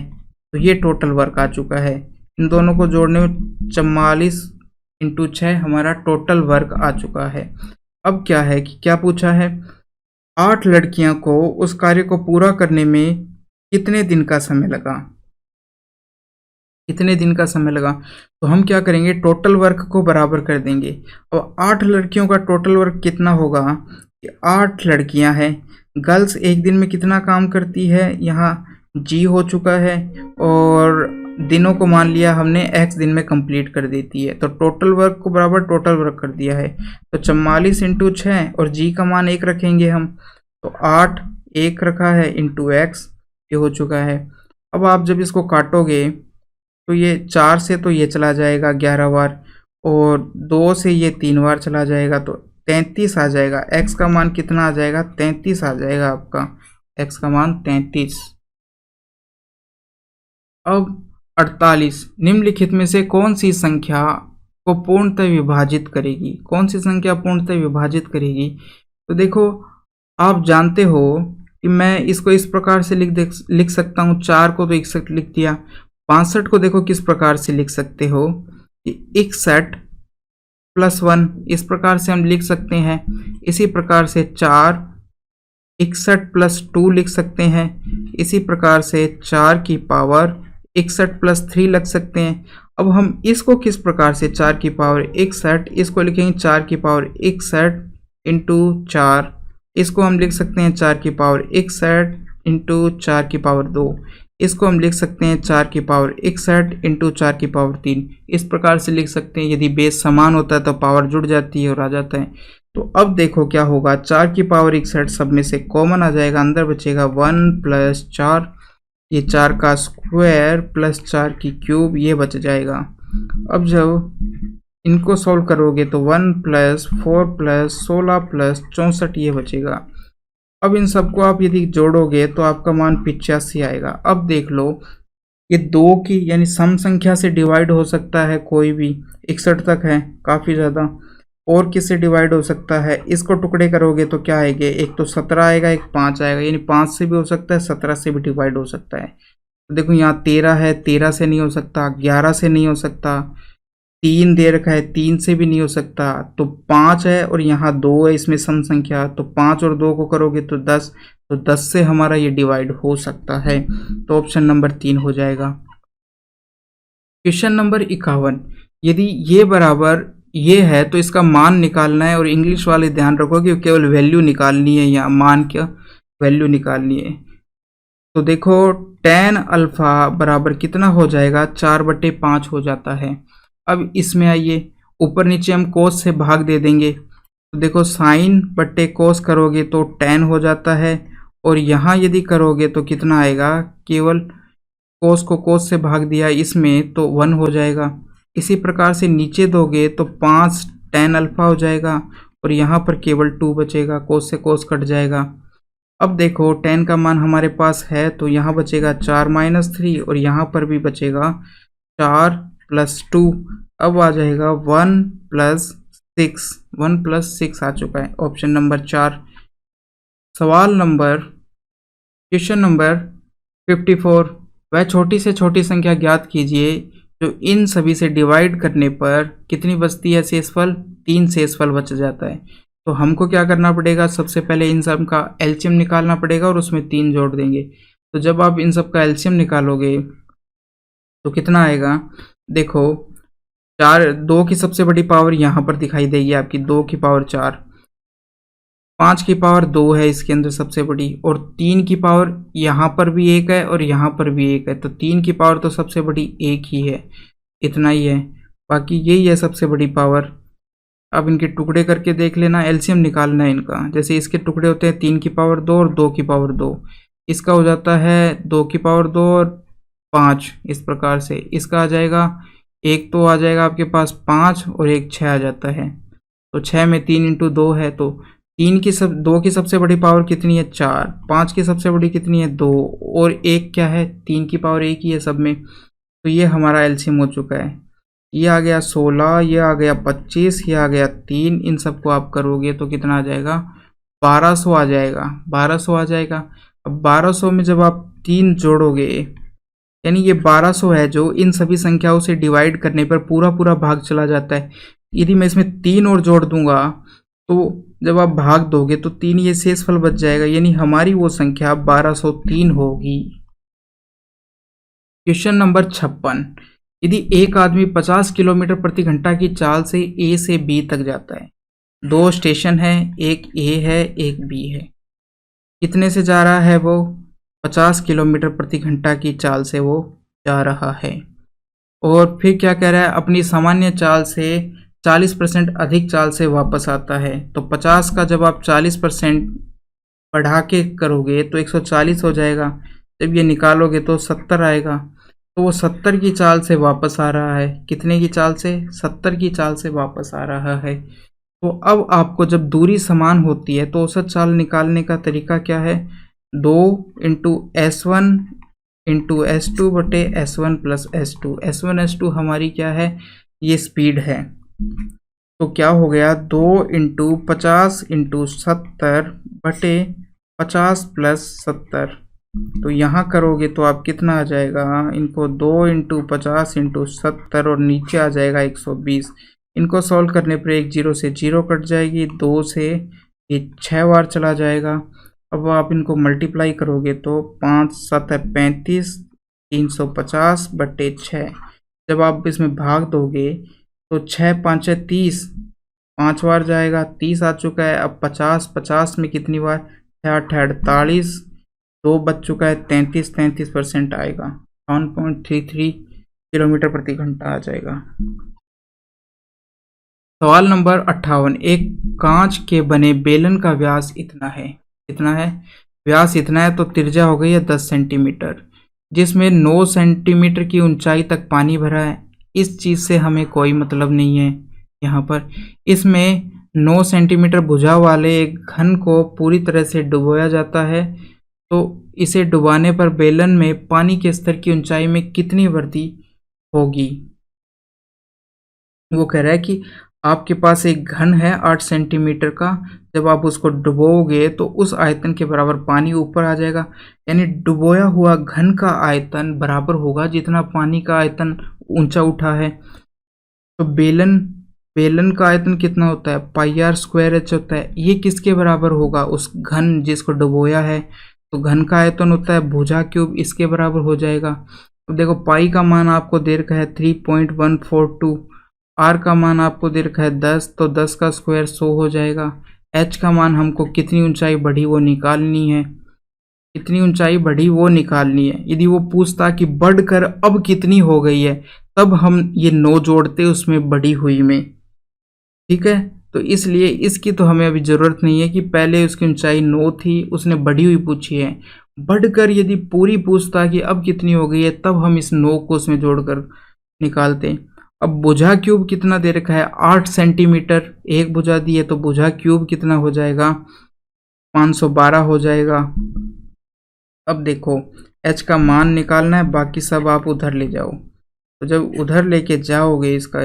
तो ये टोटल वर्क आ चुका है। इन दोनों को जोड़ने में 44 इंटू 6 हमारा टोटल वर्क आ चुका है। अब क्या है कि क्या पूछा है, 8 लड़कियां को उस कार्य को पूरा करने में कितने दिन का समय लगा, कितने दिन का समय लगा। तो हम क्या करेंगे, टोटल वर्क को बराबर कर देंगे। अब 8 लड़कियों का टोटल वर्क कितना होगा कि 8 लड़कियां हैं, गर्ल्स एक दिन में कितना काम करती है, यहाँ जी हो चुका है और दिनों को मान लिया हमने x दिन में कंप्लीट कर देती है। तो टोटल वर्क को बराबर टोटल वर्क कर दिया है। तो 44 इंटू 6 और g का मान 1 रखेंगे हम, तो 8 1 रखा है इंटू x, ये हो चुका है। अब आप जब इसको काटोगे तो ये 4 से तो ये चला जाएगा 11 बार और 2 से ये 3 बार चला जाएगा, तो 33 आ जाएगा। x का मान कितना आ जाएगा, 33 आ जाएगा आपका, x का मान 33। अब 48, निम्नलिखित में से कौन सी संख्या को पूर्णतः विभाजित करेगी, कौन सी संख्या पूर्णतः विभाजित करेगी। तो देखो आप जानते हो कि मैं इसको इस प्रकार से लिख सकता हूँ, 4 को तो 61 लिख दिया, 62 को देखो किस प्रकार से लिख सकते हो कि 61 प्लस 1 इस प्रकार से हम लिख सकते हैं। इसी प्रकार से 4 61 प्लस 2 लिख सकते हैं। इसी प्रकार से 4 की पावर 61 प्लस 3 लिख सकते हैं। अब हम इसको किस प्रकार से 4 की पावर 61 इसको लिखेंगे 4 की पावर 61 इंटू 4, इसको हम लिख सकते हैं 4 की पावर 61 इंटू 4 की पावर 2, इसको हम लिख सकते हैं 4 की पावर 61 इंटू 4 की पावर 3। इस प्रकार से लिख सकते हैं। यदि बेस समान होता है तो पावर जुड़ जाती है और आ जाता है। तो अब देखो क्या होगा, 4 की पावर 61 सब में से कॉमन आ जाएगा, अंदर बचेगा 1 प्लस 4, ये 4 का स्क्वायर प्लस 4 की क्यूब, ये बच जाएगा। अब जब इनको सॉल्व करोगे तो 1 प्लस 4 प्लस 16 प्लस 64 ये बचेगा। अब इन सबको आप यदि जोड़ोगे तो आपका मान 85 आएगा। अब देख लो, ये 2 की यानी सम संख्या से डिवाइड हो सकता है कोई भी, 61 तक है काफ़ी ज़्यादा। और किससे डिवाइड हो सकता है, इसको टुकड़े करोगे तो क्या आएंगे, एक तो 17 आएगा, एक 5 आएगा, यानी 5 से भी हो सकता है, 17 से भी डिवाइड हो सकता है। तो देखो यहाँ 13 है, 13 से नहीं हो सकता, 11 से नहीं हो सकता, 3 दे रखा है, 3 से भी नहीं हो सकता, तो 5 है और यहाँ 2 है, इसमें सम संख्या, तो 5 और 2 को करोगे तो 10, तो 10 से हमारा ये डिवाइड हो सकता है। तो ऑप्शन नंबर 3 हो जाएगा। क्वेश्चन नंबर 51, यदि ये बराबर ये है तो इसका मान निकालना है। और इंग्लिश वाले ध्यान रखो कि केवल वैल्यू निकालनी है या मान क्या वैल्यू निकालनी है। तो देखो tan अल्फा बराबर कितना हो जाएगा, 4/5 हो जाता है। अब इसमें आइए, ऊपर नीचे हम कोस से भाग दे देंगे। तो देखो साइन बट्टे कोस करोगे तो tan हो जाता है, और यहाँ यदि करोगे तो कितना आएगा, केवल कोस को कोस से भाग दिया इसमें तो 1 हो जाएगा। इसी प्रकार से नीचे दोगे तो 5 tan अल्फा हो जाएगा, और यहाँ पर केवल 2 बचेगा, कोस से कोस कट जाएगा। अब देखो tan का मान हमारे पास है तो यहाँ बचेगा 4 माइनस 3, और यहाँ पर भी बचेगा 4 प्लस 2, अब आ जाएगा 1 प्लस 6, 1 प्लस 6 आ चुका है, ऑप्शन नंबर 4। सवाल नंबर क्वेश्चन नंबर 54, वह छोटी से छोटी संख्या ज्ञात कीजिए जो इन सभी से डिवाइड करने पर कितनी बचती है शेषफल, 3 शेषफल बच जाता है। तो हमको क्या करना पड़ेगा, सबसे पहले इन सब का एलसीएम निकालना पड़ेगा और उसमें 3 जोड़ देंगे। तो जब आप इन सब का एलसीएम निकालोगे तो कितना आएगा, देखो 4, 2 की सबसे बड़ी पावर यहाँ पर दिखाई देगी आपकी, 2 की पावर 4, 5 की पावर 2 है इसके अंदर सबसे बड़ी, और 3 की पावर यहाँ पर भी 1 है और यहाँ पर भी 1 है, तो 3 की पावर तो सबसे बड़ी 1 ही है, इतना ही है, बाकी यही है सबसे बड़ी पावर। अब इनके टुकड़े करके देख लेना, एलसीएम निकालना है इनका। जैसे इसके टुकड़े होते हैं 3 की पावर 2 और 2 की पावर 2, इसका हो जाता है 2 की पावर 2 और 5, इस प्रकार से इसका आ जाएगा, एक तो आ जाएगा आपके पास 5 और एक 6 आ जाता है। तो 6 में 3 इंटू 2 है, तो 2 की सबसे बड़ी पावर कितनी है, 4, 5 की सबसे बड़ी कितनी है, 2, और 1 क्या है, 3 की पावर 1 ही है सब में। तो ये हमारा एलसीएम हो चुका है, ये आ गया 16, ये आ गया 25, ये आ गया 3, इन सबको आप करोगे तो कितना आ जाएगा, 1200 आ जाएगा, 1200 आ जाएगा। अब 1200 में जब आप 3 जोड़ोगे, यानी ये 1200 है जो इन सभी संख्याओं से डिवाइड करने पर पूरा पूरा भाग चला जाता है। यदि मैं इसमें 3 और जोड़ दूंगा तो जब आप भाग दोगे तो 3 ये शेषफल बच जाएगा, यानी हमारी वो संख्या 1203 होगी। क्वेश्चन नंबर 56, यदि एक आदमी 50 किलोमीटर प्रति घंटा की चाल से ए से बी तक जाता है, 2 स्टेशन है, एक ए है एक बी है, कितने से जा रहा है वो, 50 किलोमीटर प्रति घंटा की चाल से वो जा रहा है। और फिर क्या कह रहा है, अपनी सामान्य चाल से 40% अधिक चाल से वापस आता है। तो 50 का जब आप 40% बढ़ा के करोगे तो 140 हो जाएगा, जब ये निकालोगे तो 70 आएगा। तो वो 70 की चाल से वापस आ रहा है, कितने की चाल से, 70 की चाल से वापस आ रहा है। तो अब आपको जब दूरी समान होती है तो औसत चाल निकालने का तरीका क्या है, 2 इंटू S1 इंटू S2 बटे S1 plus S2, S1 S2 हमारी क्या है, ये स्पीड है। तो क्या हो गया, 2 इंटू 50 इंटू 70 बटे 50 प्लस 70, तो यहाँ करोगे तो आप कितना आ जाएगा, इनको 2 इंटू 50 इंटू 70 और नीचे आ जाएगा 120। इनको सॉल्व करने पर एक जीरो से जीरो कट जाएगी, 2 से ये 6 बार चला जाएगा। अब आप इनको मल्टीप्लाई करोगे तो 5 7 है 35, 350 बटे 6। जब आप इसमें भाग दोगे तो 6 5 है 30, 5 बार जाएगा, 30 आ चुका है। अब 50 50 में कितनी बार, 6 8 48, 2 बच चुका है, 33% आएगा, 1.33 किलोमीटर प्रति घंटा आ जाएगा। सवाल नंबर 58, एक कांच के बने बेलन का व्यास इतना है, कितना है, व्यास इतना है तो त्रिज्या हो गई है 10 सेंटीमीटर, जिसमें 9 सेंटीमीटर की ऊंचाई तक पानी भरा है। इस चीज से हमें कोई मतलब नहीं है। यहाँ पर इसमें 9 सेंटीमीटर भुजा वाले एक घन को पूरी तरह से डुबोया जाता है, तो इसे डुबाने पर बेलन में पानी के स्तर की ऊंचाई में कितनी वृद्धि होगी। वो कह रहा है कि आपके पास एक घन है 8 सेंटीमीटर का, जब आप उसको डुबोगे तो उस आयतन के बराबर पानी ऊपर आ जाएगा, यानी डुबोया हुआ घन का आयतन बराबर होगा जितना पानी का आयतन ऊंचा उठा है। तो बेलन बेलन का आयतन कितना होता है, पाई आर स्क्वायर एच होता है। ये किसके बराबर होगा, उस घन जिसको डुबोया है। तो घन का आयतन होता है भुजा क्यूब, इसके बराबर हो जाएगा। तो देखो पाई का मान आपको दे रखा है 3.142, आर का मान आपको दे रखा है 10, तो 10 का स्क्वायर 100 हो जाएगा। एच का मान हमको कितनी ऊंचाई बढ़ी वो निकालनी है, कितनी ऊंचाई बढ़ी वो निकालनी है। यदि वो पूछता कि बढ़कर अब कितनी हो गई है, तब हम ये 9 जोड़ते उसमें बढ़ी हुई में, ठीक है। तो इसलिए इसकी तो हमें अभी ज़रूरत नहीं है कि पहले उसकी ऊंचाई 9 थी, उसने बढ़ी हुई पूछी है। बढ़कर यदि पूरी पूछता कि अब कितनी हो गई है, तब हम इस 9 को उसमें जोड़कर निकालते। अब भुजा क्यूब कितना दे रखा है, 8 सेंटीमीटर एक भुजा दी है, तो भुजा क्यूब कितना हो जाएगा, 512 हो जाएगा। अब देखो एच का मान निकालना है, बाकी सब आप उधर ले जाओ। तो जब उधर लेके जाओगे इसका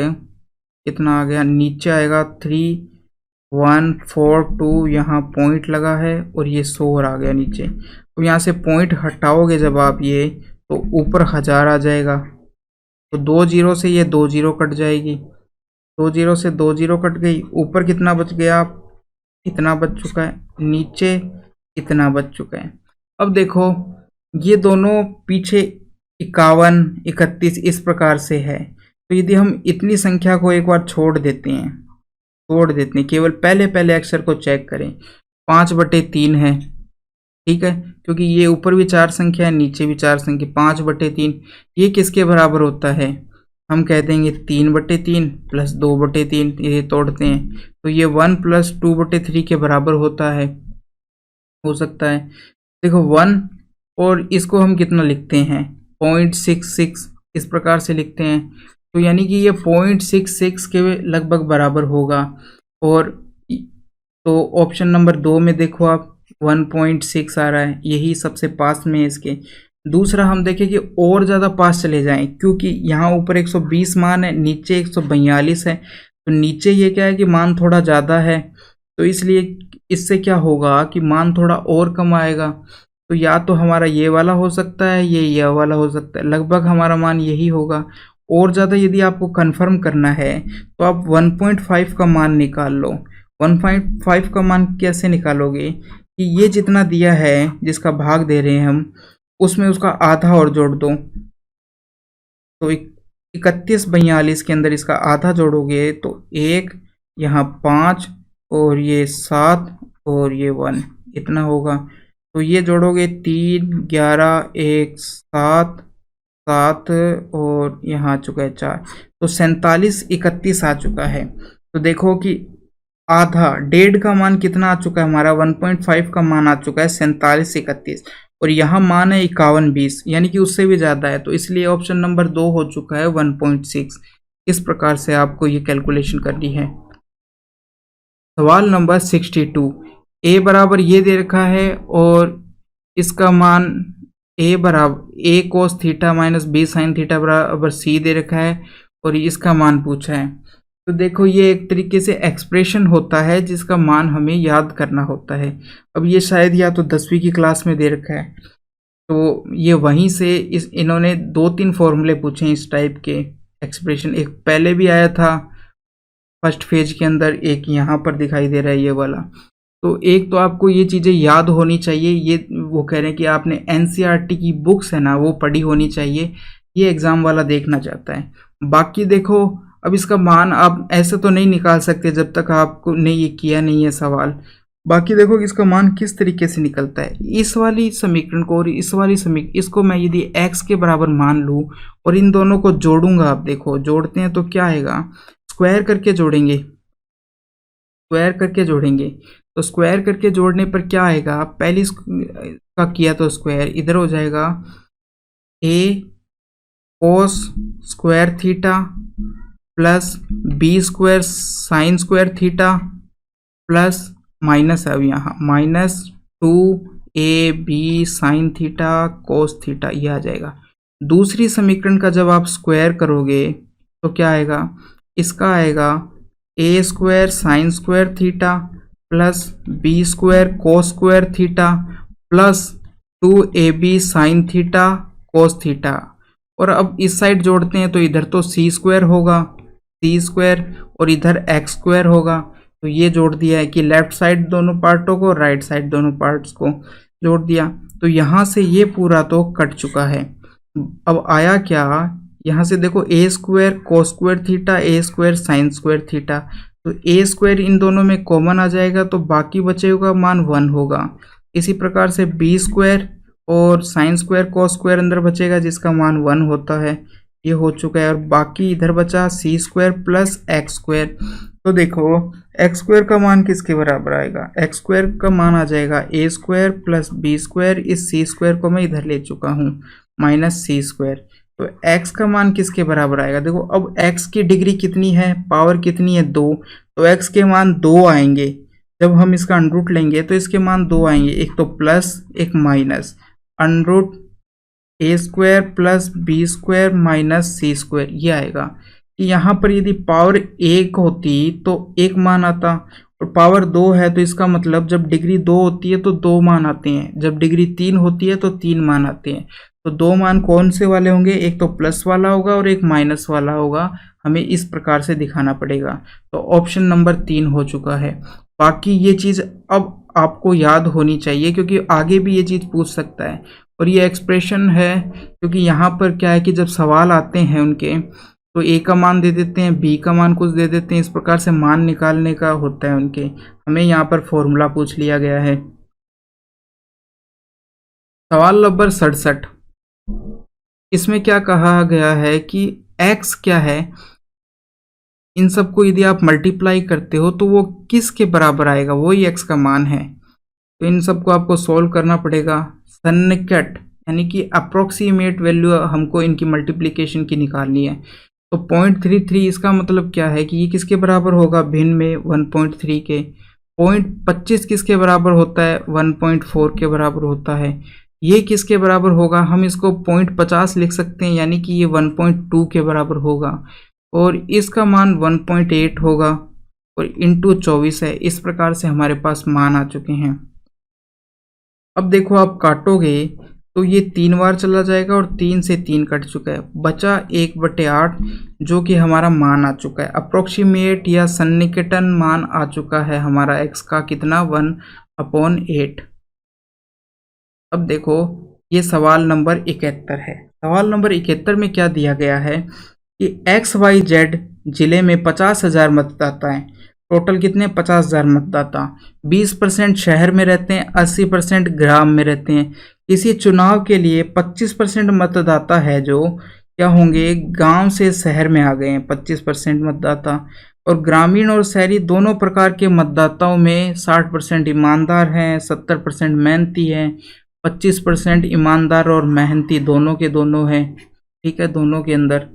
कितना आ गया, नीचे आएगा 3142, यहाँ पॉइंट लगा है और ये 100 आ गया नीचे। तो यहाँ से पॉइंट हटाओगे जब आप ये, तो ऊपर 1000 आ जाएगा। तो 2 जीरो से ये 2 जीरो कट जाएगी, 2 जीरो से 2 जीरो कट गई। ऊपर कितना बच गया, इतना बच चुका है, नीचे इतना बच चुका है। अब देखो ये दोनों पीछे 51 31 इस प्रकार से है। तो यदि हम इतनी संख्या को एक बार छोड़ देते हैं, केवल पहले पहले अक्षर को चेक करें, 5/3 है, ठीक है, क्योंकि ये ऊपर भी 4 संख्या है नीचे भी 4 संख्या, 5/3 ये किसके बराबर होता है, हम कह देंगे 3/3 प्लस 2/3, ये तोड़ते हैं तो ये 1 प्लस 2/3 के बराबर होता है, हो सकता है। देखो 1 और इसको हम कितना लिखते हैं, 0.66 इस प्रकार से लिखते हैं। तो यानी कि ये 0.66 के लगभग बराबर होगा। और तो ऑप्शन नंबर 2 में देखो आप 1.6 आ रहा है, यही सबसे पास में है इसके। दूसरा हम देखें कि और ज़्यादा पास चले जाएं, क्योंकि यहाँ ऊपर 120 मान है, नीचे 142 है, तो नीचे ये क्या है कि मान थोड़ा ज़्यादा है, तो इसलिए इससे क्या होगा कि मान थोड़ा और कम आएगा। तो या तो हमारा ये वाला हो सकता है, ये वाला हो सकता है, लगभग हमारा मान यही होगा। और ज़्यादा यदि आपको कंफर्म करना है तो आप 1.5 का मान निकाल लो। 1.5 का मान कैसे निकालोगे कि ये जितना दिया है जिसका भाग दे रहे हैं हम, उसमें उसका आधा और जोड़ दो। तो 3142 के अंदर इसका आधा जोड़ोगे तो 1, यहाँ 5 और ये 7 और ये 1 इतना होगा। तो ये जोड़ोगे 3 11 1 7 7 और यहाँ आ चुका है 4, तो 47 31 आ चुका है। तो देखो कि आधा डेढ़ का मान कितना आ चुका है हमारा, 1.5 का मान आ चुका है 47 31, और यहाँ मान है 51 20, यानी कि उससे भी ज़्यादा है। तो इसलिए ऑप्शन नंबर 2 हो चुका है 1.6। इस प्रकार से आपको ये कैलकुलेशन करनी है। सवाल नंबर 62, ए बराबर ये दे रखा है और इसका मान ए बराबर A cos theta minus B sine theta बराबर सी दे रखा है और इसका मान पूछा है। तो देखो ये एक तरीके से एक्सप्रेशन होता है जिसका मान हमें याद करना होता है। अब ये शायद या तो 10वीं की क्लास में दे रखा है, तो ये वहीं से इन्होंने 2-3 फॉर्मूले पूछे हैं इस टाइप के एक्सप्रेशन। एक पहले भी आया था फर्स्ट फेज के अंदर, एक यहाँ पर दिखाई दे रहा है ये वाला। तो एक तो आपको ये चीज़ें याद होनी चाहिए, ये वो कह रहे हैं कि आपने एनसीईआरटी की बुक्स है ना वो पढ़ी होनी चाहिए, ये एग्ज़ाम वाला देखना चाहता है। बाकी देखो, अब इसका मान आप ऐसे तो नहीं निकाल सकते जब तक आपको ने ये किया नहीं है सवाल। बाकी देखो कि इसका मान किस तरीके से निकलता है। इस वाली समीकरण को और इस वाली इसको मैं यदि x के बराबर मान लूँ और इन दोनों को जोड़ूंगा, आप देखो जोड़ते हैं तो क्या आएगा, स्क्वायर करके जोड़ेंगे, स्क्वायर करके जोड़ेंगे तो स्क्वायर करके जोड़ने पर क्या आएगा, पहली का किया तो स्क्वायर इधर हो जाएगा a cos square theta plus B square sine square theta plus minus है अब यहाँ -2ab sine theta cos theta, ये आ जाएगा। दूसरी समीकरण का जब आप स्क्वायर करोगे तो क्या आएगा, इसका आएगा a square sine square theta plus B square cos square theta plus 2ab sine theta cos theta. और अब इस साइड जोड़ते हैं तो इधर तो सी स्क्वायर होगा, सी स्क्वायर, और इधर एक्स स्क्वायर होगा। तो ये जोड़ दिया है कि लेफ्ट साइड दोनों पार्टों को, राइट साइड दोनों पार्ट्स को जोड़ दिया। तो यहाँ से ये पूरा तो कट चुका है। अब आया क्या, यहाँ से देखो ए स्क्वायर कोस स्क्वायर थीटा, ए स्क्वायर साइन स्क्वायर थीटा, तो ए स्क्वायर इन दोनों में कॉमन आ जाएगा तो बाकी बचेगा मान 1 होगा। इसी प्रकार से बी स्क्वायर और साइन स्क्वायर कोस स्क्वायर अंदर बचेगा जिसका मान 1 होता है, ये हो चुका है। और बाकी इधर बचा सी स्क्वायर प्लस एक्स स्क्वायर। तो देखो एक्स स्क्वायर का मान किसके बराबर आएगा, एक्स स्क्वायर का मान आ जाएगा ए स्क्वायर प्लस बी स्क्वायर, इस सी स्क्वायर को मैं इधर ले चुका हूँ माइनस सी स्क्वायर। तो x का मान किसके बराबर आएगा, देखो अब x की डिग्री कितनी है, पावर कितनी है 2, तो x के मान 2 आएंगे। जब हम इसका अंडरूट लेंगे तो इसके मान 2 आएंगे, एक तो प्लस एक minus, under root A square plus B square minus C square, ये आएगा। कि यहाँ पर यदि पावर 1 होती तो 1 मान आता, और पावर 2 है तो इसका मतलब जब डिग्री 2 होती है तो 2 मान आते हैं, जब डिग्री 3 होती है तो 3 मान आते हैं। तो 2 मान कौन से वाले होंगे, एक तो प्लस वाला होगा और एक माइनस वाला होगा, हमें इस प्रकार से दिखाना पड़ेगा। तो ऑप्शन नंबर 3 हो चुका है। बाकी ये चीज़ अब आपको याद होनी चाहिए क्योंकि आगे भी ये चीज़ पूछ सकता है। और ये एक्सप्रेशन है क्योंकि यहाँ पर क्या है कि जब सवाल आते हैं उनके तो ए का मान दे देते हैं, बी का मान कुछ दे देते हैं, इस प्रकार से मान निकालने का होता है उनके। हमें यहाँ पर फॉर्मूला पूछ लिया गया है। सवाल नंबर 67, इसमें क्या कहा गया है कि x क्या है, इन सबको यदि आप मल्टीप्लाई करते हो तो वो किसके बराबर आएगा, वही x का मान है। तो इन सबको आपको सॉल्व करना पड़ेगा। सन्निकट यानी कि अप्रोक्सीमेट वैल्यू हमको इनकी मल्टीप्लिकेशन की निकालनी है। तो 0.33 इसका मतलब क्या है कि ये किसके बराबर होगा, भिन्न में 1.3 के। 0.25 किसके बराबर होता है, 1.4 के बराबर होता है। ये किसके बराबर होगा, हम इसको 0.50 लिख सकते हैं यानी कि ये 1.2 के बराबर होगा। और इसका मान 1.8 होगा और इंटू 24 है। इस प्रकार से हमारे पास मान आ चुके हैं। अब देखो आप काटोगे तो ये 3 बार चला जाएगा और 3 से 3 कट चुका है, बचा 1/8 जो कि हमारा मान आ चुका है। अप्रोक्सीमेट या सन्निकटन मान आ चुका है हमारा x का कितना, 1/8। अब देखो ये सवाल नंबर 71 है। सवाल नंबर 71 में क्या दिया गया है कि XYZ जिले में 50,000 मतदाता हैं। टोटल कितने, 50,000 मतदाता। 20% शहर में रहते हैं, 80% ग्राम में रहते हैं। किसी चुनाव के लिए 25% मतदाता है जो क्या होंगे, गांव से शहर में आ गए हैं 25% मतदाता। और ग्रामीण और शहरी दोनों प्रकार के मतदाताओं में 60% ईमानदार हैं, 70% मेहनती हैं, 25% ईमानदार और मेहनती दोनों के दोनों हैं। ठीक है, दोनों के अंदर।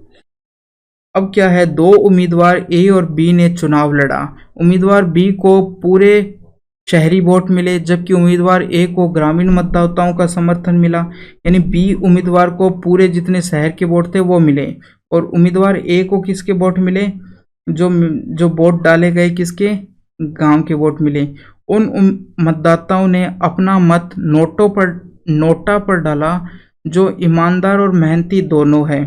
अब क्या है, 2 उम्मीदवार ए और बी ने चुनाव लड़ा। उम्मीदवार बी को पूरे शहरी वोट मिले जबकि उम्मीदवार ए को ग्रामीण मतदाताओं का समर्थन मिला। यानी बी उम्मीदवार को पूरे जितने शहर के वोट थे वो मिले और उम्मीदवार ए को किसके वोट मिले, जो वोट डाले गए किसके, गांव के वोट मिले। उन मतदाताओं ने अपना मत नोटों पर नोटा पर डाला जो ईमानदार और मेहनती दोनों है,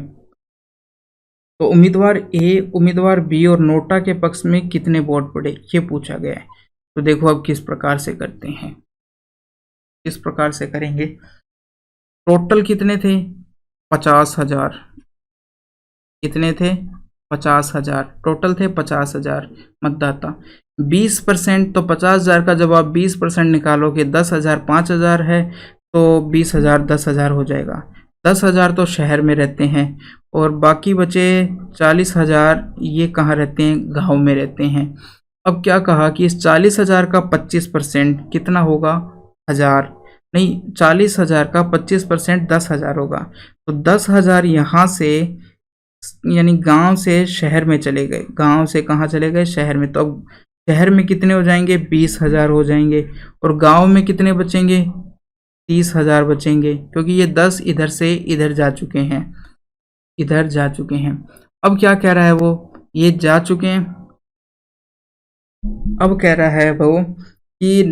तो उम्मीदवार ए, उम्मीदवार बी और नोटा के पक्ष में कितने वोट पड़े, ये पूछा गया है। तो देखो अब किस प्रकार से करते हैं, किस प्रकार से करेंगे। टोटल कितने थे, 50,000। कितने थे, 50,000 टोटल थे, 50,000 मतदाता। 20% तो 50,000 का जब आप 20% निकालोगे 10,000 5,000 है, तो 20,000 10,000 हो जाएगा। 10,000 तो शहर में रहते हैं और बाकी बचे 40,000 ये कहाँ रहते हैं, गांव में रहते हैं। अब क्या कहा कि इस 40,000 का 25% कितना होगा, 1000 नहीं, 40,000 का 25% 10,000 होगा। तो 10,000 यहाँ से यानी गांव से शहर में चले गए, गांव से कहाँ चले गए, शहर में। तो अब शहर में कितने हो जाएंगे, 20,000 हो जाएंगे और गांव में कितने बचेंगे, 30,000 बचेंगे, क्योंकि ये 10 इधर से इधर जा चुके हैं, इधर जा चुके हैं। अब क्या कह रहा है वो, ये जा चुके हैं। अब कह रहा है वो कि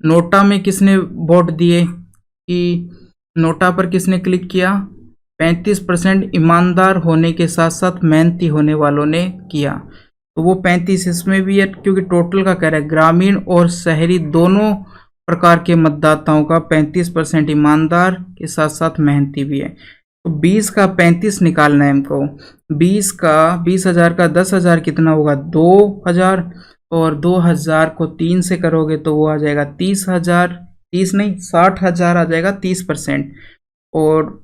नोटा में किसने वोट दिए, कि नोटा पर किसने क्लिक किया, 35% ईमानदार होने के साथ साथ मेहनती होने वालों ने किया। तो वो 35 इसमें भी है, क्योंकि टोटल का कह रहा है ग्रामीण और शहरी दोनों प्रकार के मतदाताओं का 35% ईमानदार के साथ साथ मेहनती भी है। तो 20 का 35 निकालना है हमको। 20,000 का 10,000 कितना होगा, 2,000, और 2,000 को 3 से करोगे तो वो आ जाएगा 30,000, 30 नहीं 60,000 आ जाएगा, 30%। और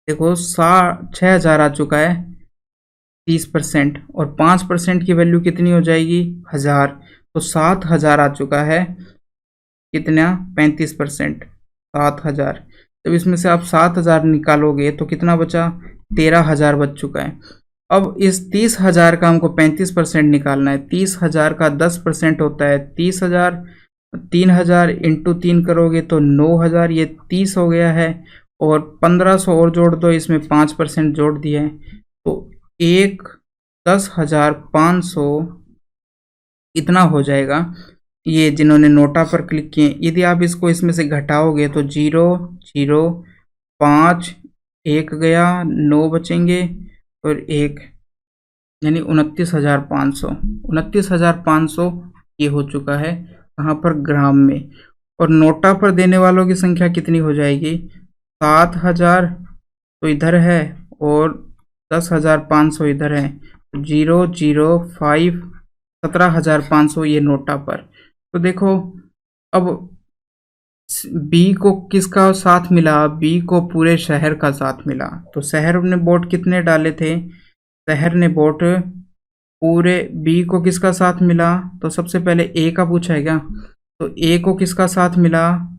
देखो 6,000 आ चुका है, 30%, और 5% की वैल्यू कितनी हो जाएगी, 1,000। तो 7,000 आ चुका है, कितना, 35%, 7,000। तो इसमें से आप 7,000 निकालोगे तो कितना बचा, 13,000 बच चुका है। अब इस 30,000 का हमको 35% निकालना है। 30,000 का 10% होता है 30,000, 3,000 इंटू 3 करोगे तो 9,000, ये 30 हो गया है। और 1,500 और जोड़ दो, इसमें 5% जोड़ दिया है, तो 10,500 इतना हो जाएगा। ये जिन्होंने नोटा पर क्लिक किए, यदि आप इसको इसमें से घटाओगे तो 0 0 5 1 गया, 9 बचेंगे और 1, यानी 29,500। 29,500 ये हो चुका है कहाँ पर, ग्राम में। और नोटा पर देने वालों की संख्या कितनी हो जाएगी, 7,000 तो इधर है और 10,500 इधर है, 0 0 5 17,500 ये नोटा पर। तो देखो अब बी को किसका साथ मिला, बी को पूरे शहर का साथ मिला। तो शहर ने वोट कितने डाले थे, शहर ने वोट पूरे, बी को किसका साथ मिला, तो सबसे पहले ए का पूछा है क्या, तो ए को किसका साथ मिला,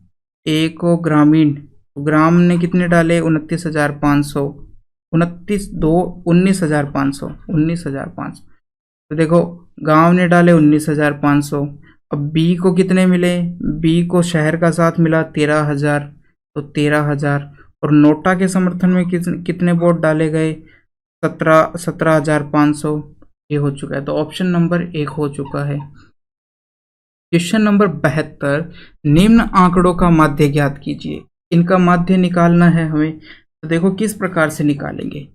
ए को ग्रामीण, तो ग्राम ने कितने डाले, 29,500, 19,500। तो देखो गांव ने डाले 19,500। अब बी को कितने मिले, बी को शहर का साथ मिला 13,000, तो 13,000। और नोटा के समर्थन में कितने वोट डाले गए, 17,500 ये हो चुका है। तो ऑप्शन नंबर 1 हो चुका है। क्वेश्चन नंबर 72, निम्न आंकड़ों का माध्य ज्ञात कीजिए। इनका माध्य निकालना है हमें। तो देखो किस प्रकार से निकालेंगे।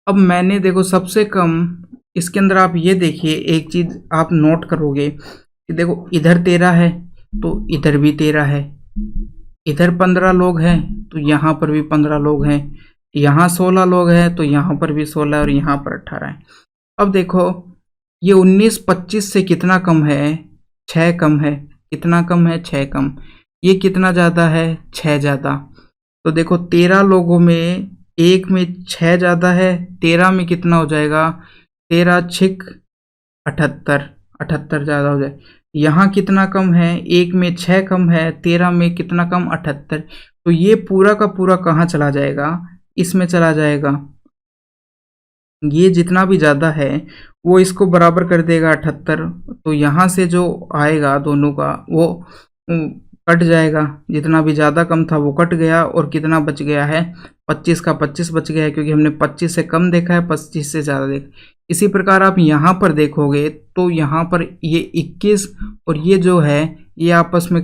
अब मैंने देखो सबसे कम, इसके अंदर आप ये देखिए एक चीज आप नोट करोगे कि देखो इधर 13 है तो इधर भी 13 है, इधर 15 लोग हैं तो यहाँ पर भी 15 लोग हैं, यहाँ 16 लोग हैं तो यहाँ पर भी 16 और यहाँ पर 18 है। अब देखो ये 19 25 से कितना कम है, 6 कम है। कितना कम है, 6 कम। ये कितना ज़्यादा है, 6 ज़्यादा। तो देखो 13 लोगों में एक में 6 ज़्यादा है, 13 में कितना हो जाएगा, 13 छिक 78, 78 ज़्यादा हो जाए। यहाँ कितना कम है, एक में 6 कम है, 13 में कितना कम, 78। तो ये पूरा का पूरा कहाँ चला जाएगा, इसमें चला जाएगा। ये जितना भी ज़्यादा है वो इसको बराबर कर देगा 78। तो यहाँ से जो आएगा दोनों का वो कट जाएगा, जितना भी ज़्यादा कम था वो कट गया और कितना बच गया है, 25 का 25 बच गया है, क्योंकि हमने 25 से कम देखा है, 25 से ज़्यादा देखा। इसी प्रकार आप यहाँ पर देखोगे तो यहाँ पर ये 21 और ये जो है ये आपस में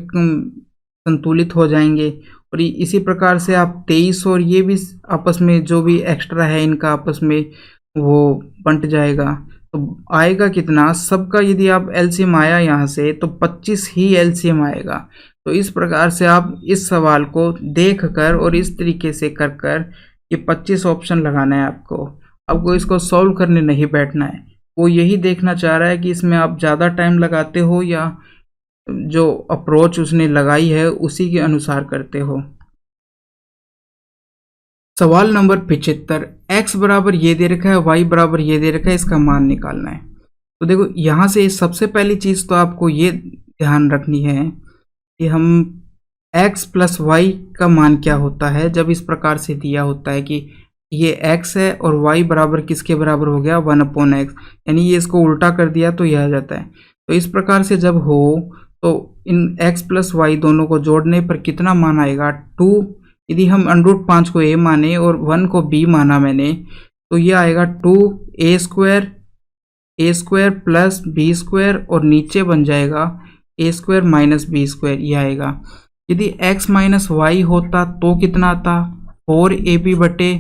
संतुलित हो जाएंगे। और इसी प्रकार से आप 23 और ये भी आपस में जो भी एक्स्ट्रा है इनका आपस में वो बंट जाएगा। तो आएगा कितना सबका, यदि आप एलसीएम आया यहाँ से तो 25 ही एलसीएम आएगा। तो इस प्रकार से आप इस सवाल को देख कर और इस तरीके से कर कर ये 25 ऑप्शन लगाना है आपको इसको सॉल्व करने नहीं बैठना है। वो यही देखना चाह रहा है कि इसमें आप ज़्यादा टाइम लगाते हो या जो अप्रोच उसने लगाई है उसी के अनुसार करते हो। सवाल नंबर 75, x बराबर ये दे रखा है, y बराबर ये दे रखा है, इसका मान निकालना है। तो देखो यहाँ से सबसे पहली चीज़ तो आपको ये ध्यान रखनी है कि हम x प्लस वाई का मान क्या होता है जब इस प्रकार से दिया होता है कि ये x है और y बराबर किसके बराबर हो गया 1/x, यानी ये इसको उल्टा कर दिया तो यह आ जाता है। तो इस प्रकार से जब हो तो इन x प्लस वाई दोनों को जोड़ने पर कितना मान आएगा 2। यदि हम √5 को a माने और 1 को b माना मैंने तो ये आएगा 2a² प्लस b² और नीचे बन जाएगा a² माइनस b², ये आएगा। यदि x माइनस वाई होता तो कितना आता 4ab बटे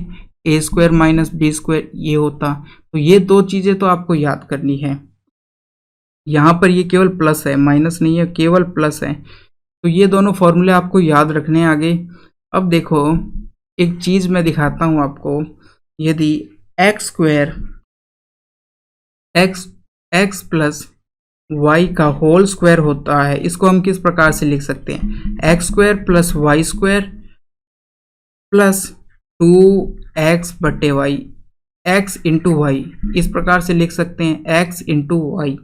a² माइनस b², ये होता। तो ये दो चीज़ें तो आपको याद करनी है। यहाँ पर ये केवल प्लस है, माइनस नहीं है, केवल प्लस है। तो ये दोनों फॉर्मूले आपको याद रखने हैं आगे। अब देखो एक चीज़ मैं दिखाता हूँ आपको, यदि x प्लस वाई का होल स्क्वायर होता है, इसको हम किस प्रकार से लिख सकते हैं, x² plus y² plus 2x बटे वाई, x इंटू वाई, इस प्रकार से लिख सकते हैं x इंटू वाई।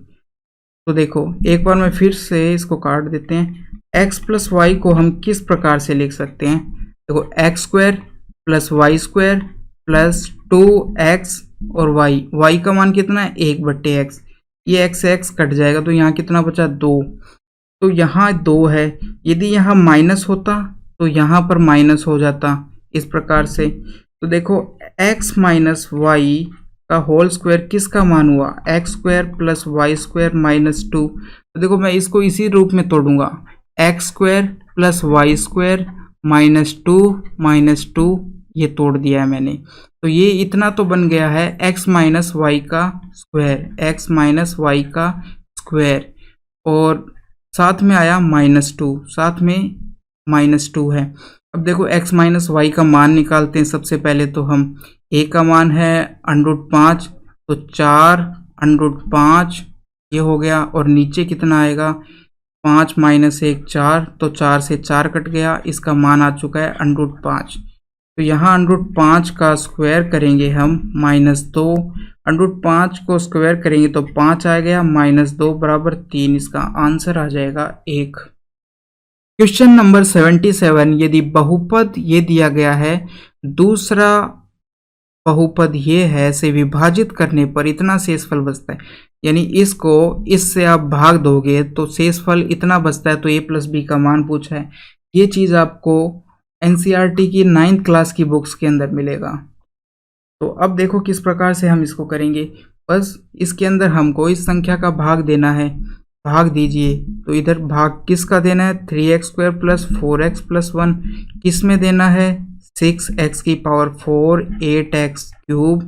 तो देखो एक बार मैं फिर से इसको काट देते हैं। x प्लस वाई को हम किस प्रकार से लिख सकते हैं, देखो x² plus y² plus 2x और y का मान कितना है 1/x, ये x कट जाएगा तो यहाँ कितना बचा 2। तो यहाँ 2 है, यदि यहाँ माइनस होता तो यहाँ पर माइनस हो जाता इस प्रकार से। तो देखो x माइनस वाई का होल स्क्वायर किसका मान हुआ, x² प्लस y² माइनस 2। तो देखो मैं इसको इसी रूप में तोड़ूंगा, x² प्लस y² माइनस 2 ये तोड़ दिया है मैंने। तो ये इतना तो बन गया है x माइनस वाई का स्क्वायर, और साथ में आया -2, साथ में -2 है। अब देखो x माइनस वाई का मान निकालते हैं। सबसे पहले तो हम a का मान है √5, तो 4√5 ये हो गया, और नीचे कितना आएगा 5 माइनस 1 4, तो 4 से 4 कट गया, इसका मान आ चुका है √5। तो यहाँ √5 का स्क्वायर करेंगे हम -2, √5 को स्क्वायर करेंगे तो 5 आ गया, -2 बराबर 3, इसका आंसर आ जाएगा 1। क्वेश्चन नंबर 77, यदि बहुपद ये दिया गया है, दूसरा बहुपद ये है, से विभाजित करने पर इतना शेषफल बचता है, यानी इसको इससे आप भाग दोगे तो शेषफल इतना बचता है, तो a प्लस बी का मान पूछा है। ये चीज़ आपको एनसीईआरटी की 9th क्लास की बुक्स के अंदर मिलेगा। तो अब देखो किस प्रकार से हम इसको करेंगे, बस इसके अंदर हमको इस संख्या का भाग देना है, भाग दीजिए। तो इधर भाग किसका देना है 3x² प्लस 4x प्लस 1, किस में देना है 6x की power 4 8x³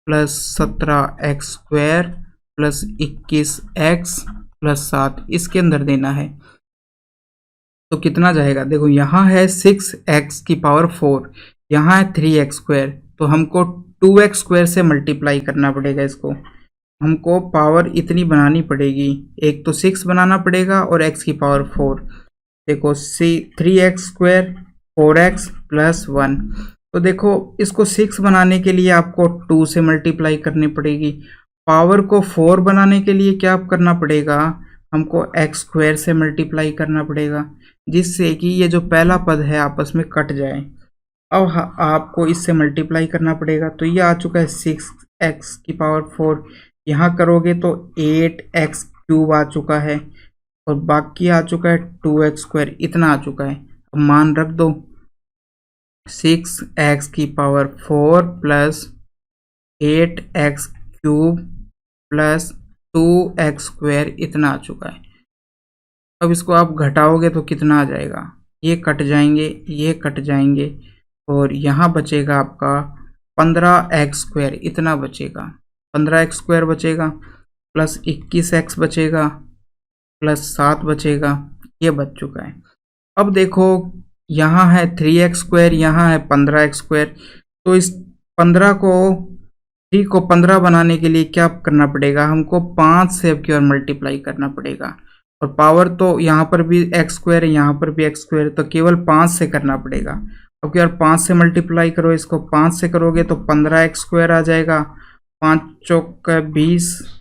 plus 17x² plus 21x plus 7, इसके अंदर देना है। तो कितना जाएगा, देखो यहाँ है 6x की पावर 4, यहाँ है 3x², तो हमको 2x² से मल्टीप्लाई करना पड़ेगा। इसको हमको पावर इतनी बनानी पड़ेगी, एक तो 6 बनाना पड़ेगा और x की पावर 4। देखो 3x² 4x प्लस 1, तो देखो इसको 6 बनाने के लिए आपको 2 से मल्टीप्लाई करनी पड़ेगी। पावर को 4 बनाने के लिए क्या करना पड़ेगा, हमको x² से मल्टीप्लाई करना पड़ेगा, जिससे कि ये जो पहला पद है आपस में कट जाए। अब आपको इससे मल्टीप्लाई करना पड़ेगा, तो ये आ चुका है 6x की पावर 4, यहाँ करोगे तो 8x³ आ चुका है, और बाकी आ चुका है 2x², इतना आ चुका है। अब मान रख दो 6x की power 4 plus 8x³ plus 2x², इतना आ चुका है। अब इसको आप घटाओगे तो कितना आ जाएगा, ये कट जाएंगे, ये कट जाएंगे और यहाँ बचेगा आपका 15x² इतना बचेगा, 15x² बचेगा प्लस 21x बचेगा प्लस 7 बचेगा, ये बच चुका है। अब देखो यहाँ है 3x², यहाँ है 15x², तो इस 15 को 3 को 15 बनाने के लिए क्या करना पड़ेगा, हमको 5 से अब की ओर मल्टीप्लाई करना पड़ेगा और पावर तो यहाँ पर भी x² है, यहाँ पर भी x², तो केवल 5 से करना पड़ेगा। अब की ओर 5 से मल्टीप्लाई करो, इसको 5 से करोगे तो 15x² आ जाएगा, 5 चौक 20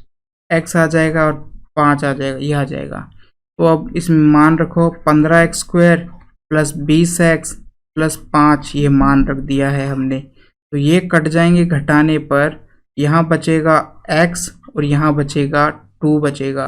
x आ जाएगा और 5 आ जाएगा, ये आ जाएगा। तो अब इसमें मान रखो 15x² प्लस 20x प्लस 5, ये मान रख दिया है हमने। तो ये कट जाएंगे घटाने पर, यहाँ बचेगा x और यहाँ बचेगा 2 बचेगा।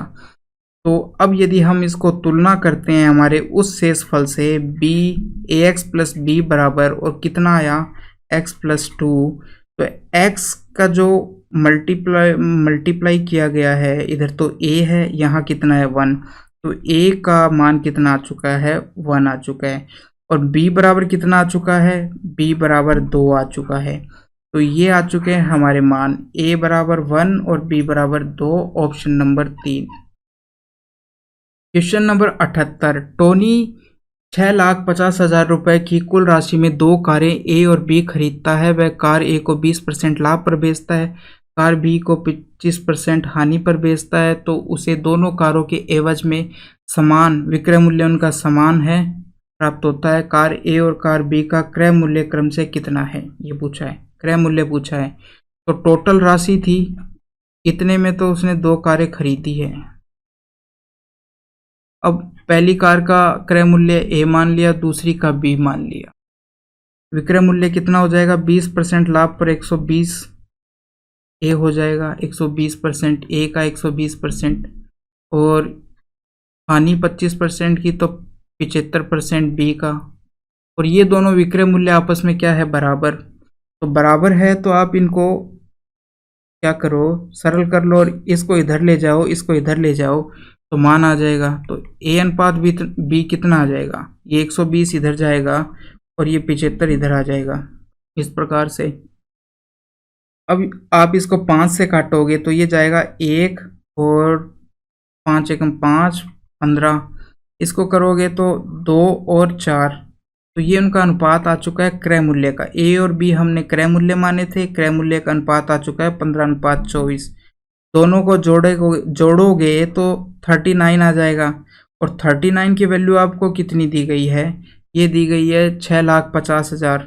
तो अब यदि हम इसको तुलना करते हैं हमारे उस शेषफल से b ax प्लस b बराबर और कितना आया x प्लस 2, तो x का जो मल्टीप्लाई किया गया है, इधर तो a है, यहाँ कितना है 1, तो a का मान कितना आ चुका है 1 आ चुका है और b बराबर कितना आ चुका है, b बराबर 2 आ चुका है। तो ये आ चुके हैं हमारे मान, a बराबर 1 और b बराबर 2, option number 3। Question number 78, Tony 6,50,000 रुपए की कुल राशि में 2 कारें ए और बी खरीदता है। वह कार ए को 20% लाभ पर बेचता है, कार बी को 25% हानि पर बेचता है, तो उसे दोनों कारों के एवज में समान विक्रय मूल्य उनका समान है प्राप्त होता है। कार ए और कार बी का क्रय मूल्य क्रम से कितना है, ये पूछा है, क्रय मूल्य पूछा है। तो टोटल राशि थी इतने में, तो उसने 2 कारें खरीदी है। अब पहली कार का क्रय मूल्य ए मान लिया, दूसरी का बी मान लिया। विक्रय मूल्य कितना हो जाएगा, 20% लाभ पर 120 ए हो जाएगा, 120% ए का 120% और हानि 25% की, तो 75% बी का। और ये दोनों विक्रय मूल्य आपस में क्या है, बराबर। तो बराबर है तो आप इनको क्या करो, सरल कर लो और इसको इधर ले जाओ, इसको इधर ले जाओ, तो मान आ जाएगा। तो ए अनुपात बी कितना आ जाएगा, ये 120 इधर जाएगा और ये 75 इधर आ जाएगा, इस प्रकार से। अब आप इसको 5 से काटोगे तो ये जाएगा 1 और 5 एकम 5 15, इसको करोगे तो 2 और 4, तो ये उनका अनुपात आ चुका है क्रय मूल्य का। ए और बी हमने क्रय मूल्य माने थे, क्रय मूल्य का अनुपात आ चुका है 15:24। दोनों को जोड़ोगे तो 39 आ जाएगा और 39 की वैल्यू आपको कितनी दी गई है, ये दी गई है 6,50,000।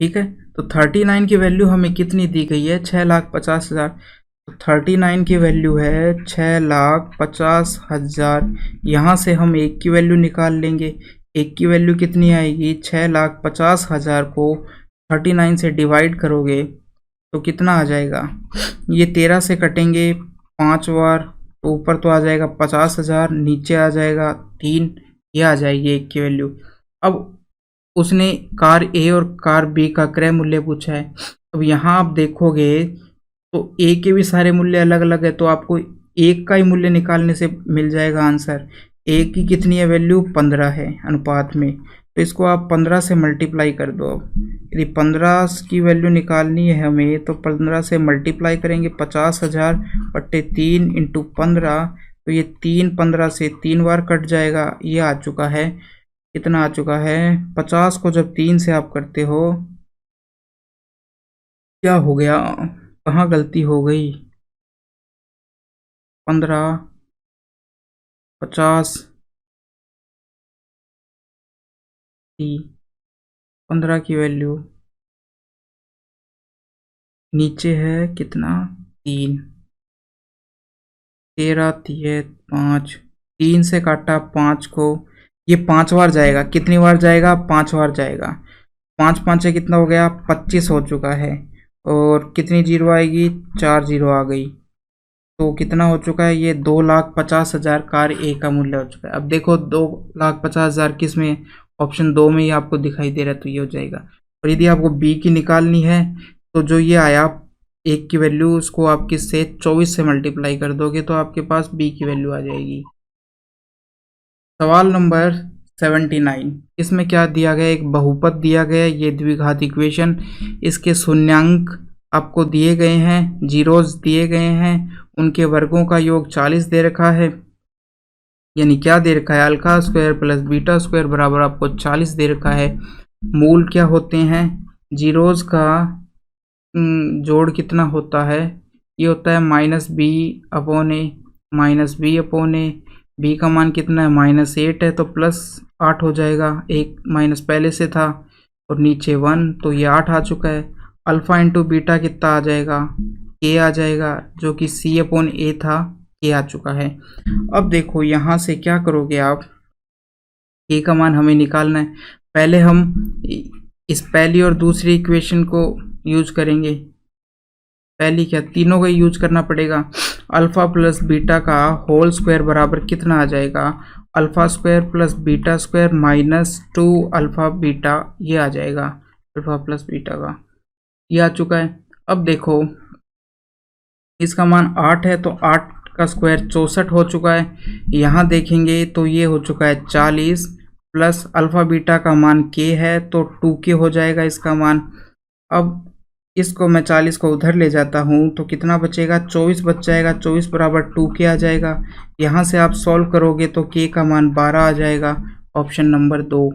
ठीक है, तो 39 की वैल्यू हमें कितनी दी गई है, 6,50,000। तो 39 की वैल्यू है 6,50,000। यहाँ से हम एक की वैल्यू निकाल लेंगे, एक की वैल्यू कितनी आएगी, 6,50,000 को 39 से डिवाइड करोगे तो कितना आ जाएगा, ये 13 से कटेंगे 5 बार, तो ऊपर तो आ जाएगा 50,000, नीचे आ जाएगा 3, ये आ जाएगी एक की वैल्यू। अब उसने कार ए और कार बी का क्रय मूल्य पूछा है। अब यहाँ आप देखोगे तो ए के भी सारे मूल्य अलग अलग है, तो आपको एक का ही मूल्य निकालने से मिल जाएगा आंसर। ए की कितनी है वैल्यू, 15 है अनुपात में, तो इसको आप 15 से मल्टीप्लाई कर दो। यदि 15 की वैल्यू निकालनी है हमें तो 15 से मल्टीप्लाई करेंगे, 50,000 बट्टे 3 इंटू 15, तो ये 3 15 से 3 बार कट जाएगा, ये आ चुका है, कितना आ चुका है 50 को जब 3 से आप करते हो, क्या हो गया, कहाँ गलती हो गई, 15 50 15 की वैल्यू नीचे है कितना 3, 13 3 5, 3 से काटा 5 को, ये 5 बार जाएगा, कितनी बार जाएगा 5 बार जाएगा, 5 5 से कितना हो गया 25 हो चुका है और कितनी जीरो आएगी 4 जीरो आ गई, तो कितना हो चुका है, ये 2,50,000 कार ए का मूल्य हो चुका है। अब देखो 2,50,000 किस में, ऑप्शन 2 में ही आपको दिखाई दे रहा है, तो ये हो जाएगा। और यदि आपको बी की निकालनी है तो जो ये आया एक की वैल्यू, उसको आप किससे 24 से मल्टीप्लाई कर दोगे तो आपके पास बी की वैल्यू आ जाएगी। सवाल नंबर 79। इसमें क्या दिया गया, एक बहुपद दिया गया है, ये द्विघात इक्वेशन, इसके शून्यांक आपको दिए गए हैं, जीरोस दिए गए हैं, उनके वर्गों का योग 40 दे रखा है, यानी क्या दे रखा है, alpha square plus beta square बराबर आपको 40 दे रखा है। मूल क्या होते हैं, जीरोस का जोड़ कितना होता है, ये होता है -b/a, -b/a, b का मान कितना है -8 है तो +8 हो जाएगा, एक माइनस पहले से था और नीचे 1 तो ये 8 आ चुका है। अल्फा इंटू बीटा कितना आ जाएगा, k आ जाएगा, जो कि c/a था, k आ चुका है। अब देखो यहाँ से क्या करोगे आप, k का मान हमें निकालना है। पहले हम इस पहली और दूसरी इक्वेशन को यूज करेंगे, पहली क्या, तीनों का यूज करना पड़ेगा। अल्फा प्लस बीटा का होल स्क्वायर बराबर कितना आ जाएगा, alpha square plus beta square -2 alpha beta, ये आ जाएगा अल्फा प्लस बीटा का, ये आ चुका है। अब देखो इसका मान 8 है तो 8 का स्क्वायर 64 हो चुका है। यहाँ देखेंगे तो ये हो चुका है 40 प्लस अल्फा बीटा का मान k है तो 2k हो जाएगा इसका मान। अब इसको मैं 40 को उधर ले जाता हूँ तो कितना बचेगा, 24 बच जाएगा, 24 बराबर 2k आ जाएगा। यहाँ से आप सॉल्व करोगे तो k का मान 12 आ जाएगा, ऑप्शन नंबर 2।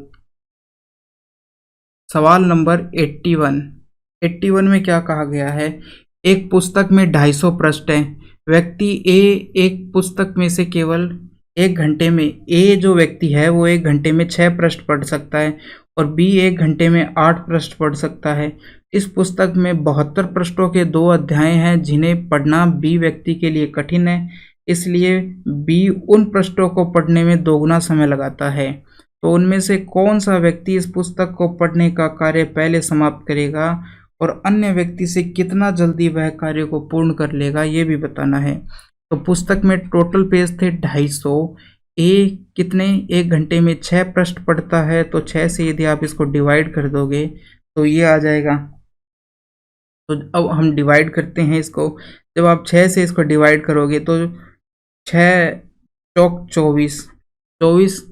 सवाल नंबर 81 में क्या कहा गया है, एक पुस्तक में 250 पृष्ठ हैं, व्यक्ति ए एक पुस्तक में से केवल 1 घंटे में, ए जो व्यक्ति है वो 1 घंटे में 6 पृष्ठ पढ़ सकता है और बी 1 घंटे में 8 पृष्ठ पढ़ सकता है। इस पुस्तक में 72 पृष्ठों के 2 अध्याय हैं जिन्हें पढ़ना बी व्यक्ति के लिए कठिन है, इसलिए बी उन पृष्ठों को पढ़ने में दोगुना समय लगाता है। तो उनमें से कौन सा व्यक्ति इस पुस्तक को पढ़ने का कार्य पहले समाप्त करेगा और अन्य व्यक्ति से कितना जल्दी वह कार्य को पूर्ण कर लेगा, ये भी बताना है। तो पुस्तक में टोटल पेज थे 250, ए कितने 1 घंटे में 6 पृष्ठ पढ़ता है तो 6 से यदि आप इसको डिवाइड कर दोगे तो ये आ जाएगा। तो अब हम डिवाइड करते हैं इसको, जब आप 6 से इसको डिवाइड करोगे तो 6 चौक 24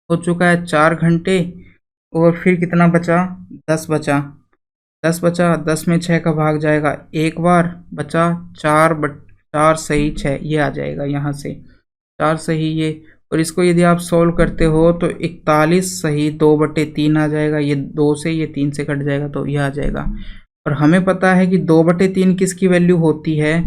हो चुका है 4 घंटे, और फिर कितना बचा, 10 बचा, 10 में 6 का भाग जाएगा एक बार, बचा 4 सही 6, ये आ जाएगा यहाँ से 4 सही ये। और इसको यदि आप सॉल्व करते हो तो 41 सही 2/3 आ जाएगा, ये 2 से ये 3 से कट जाएगा तो ये आ जाएगा। और हमें पता है कि 2/3 किसकी वैल्यू होती है,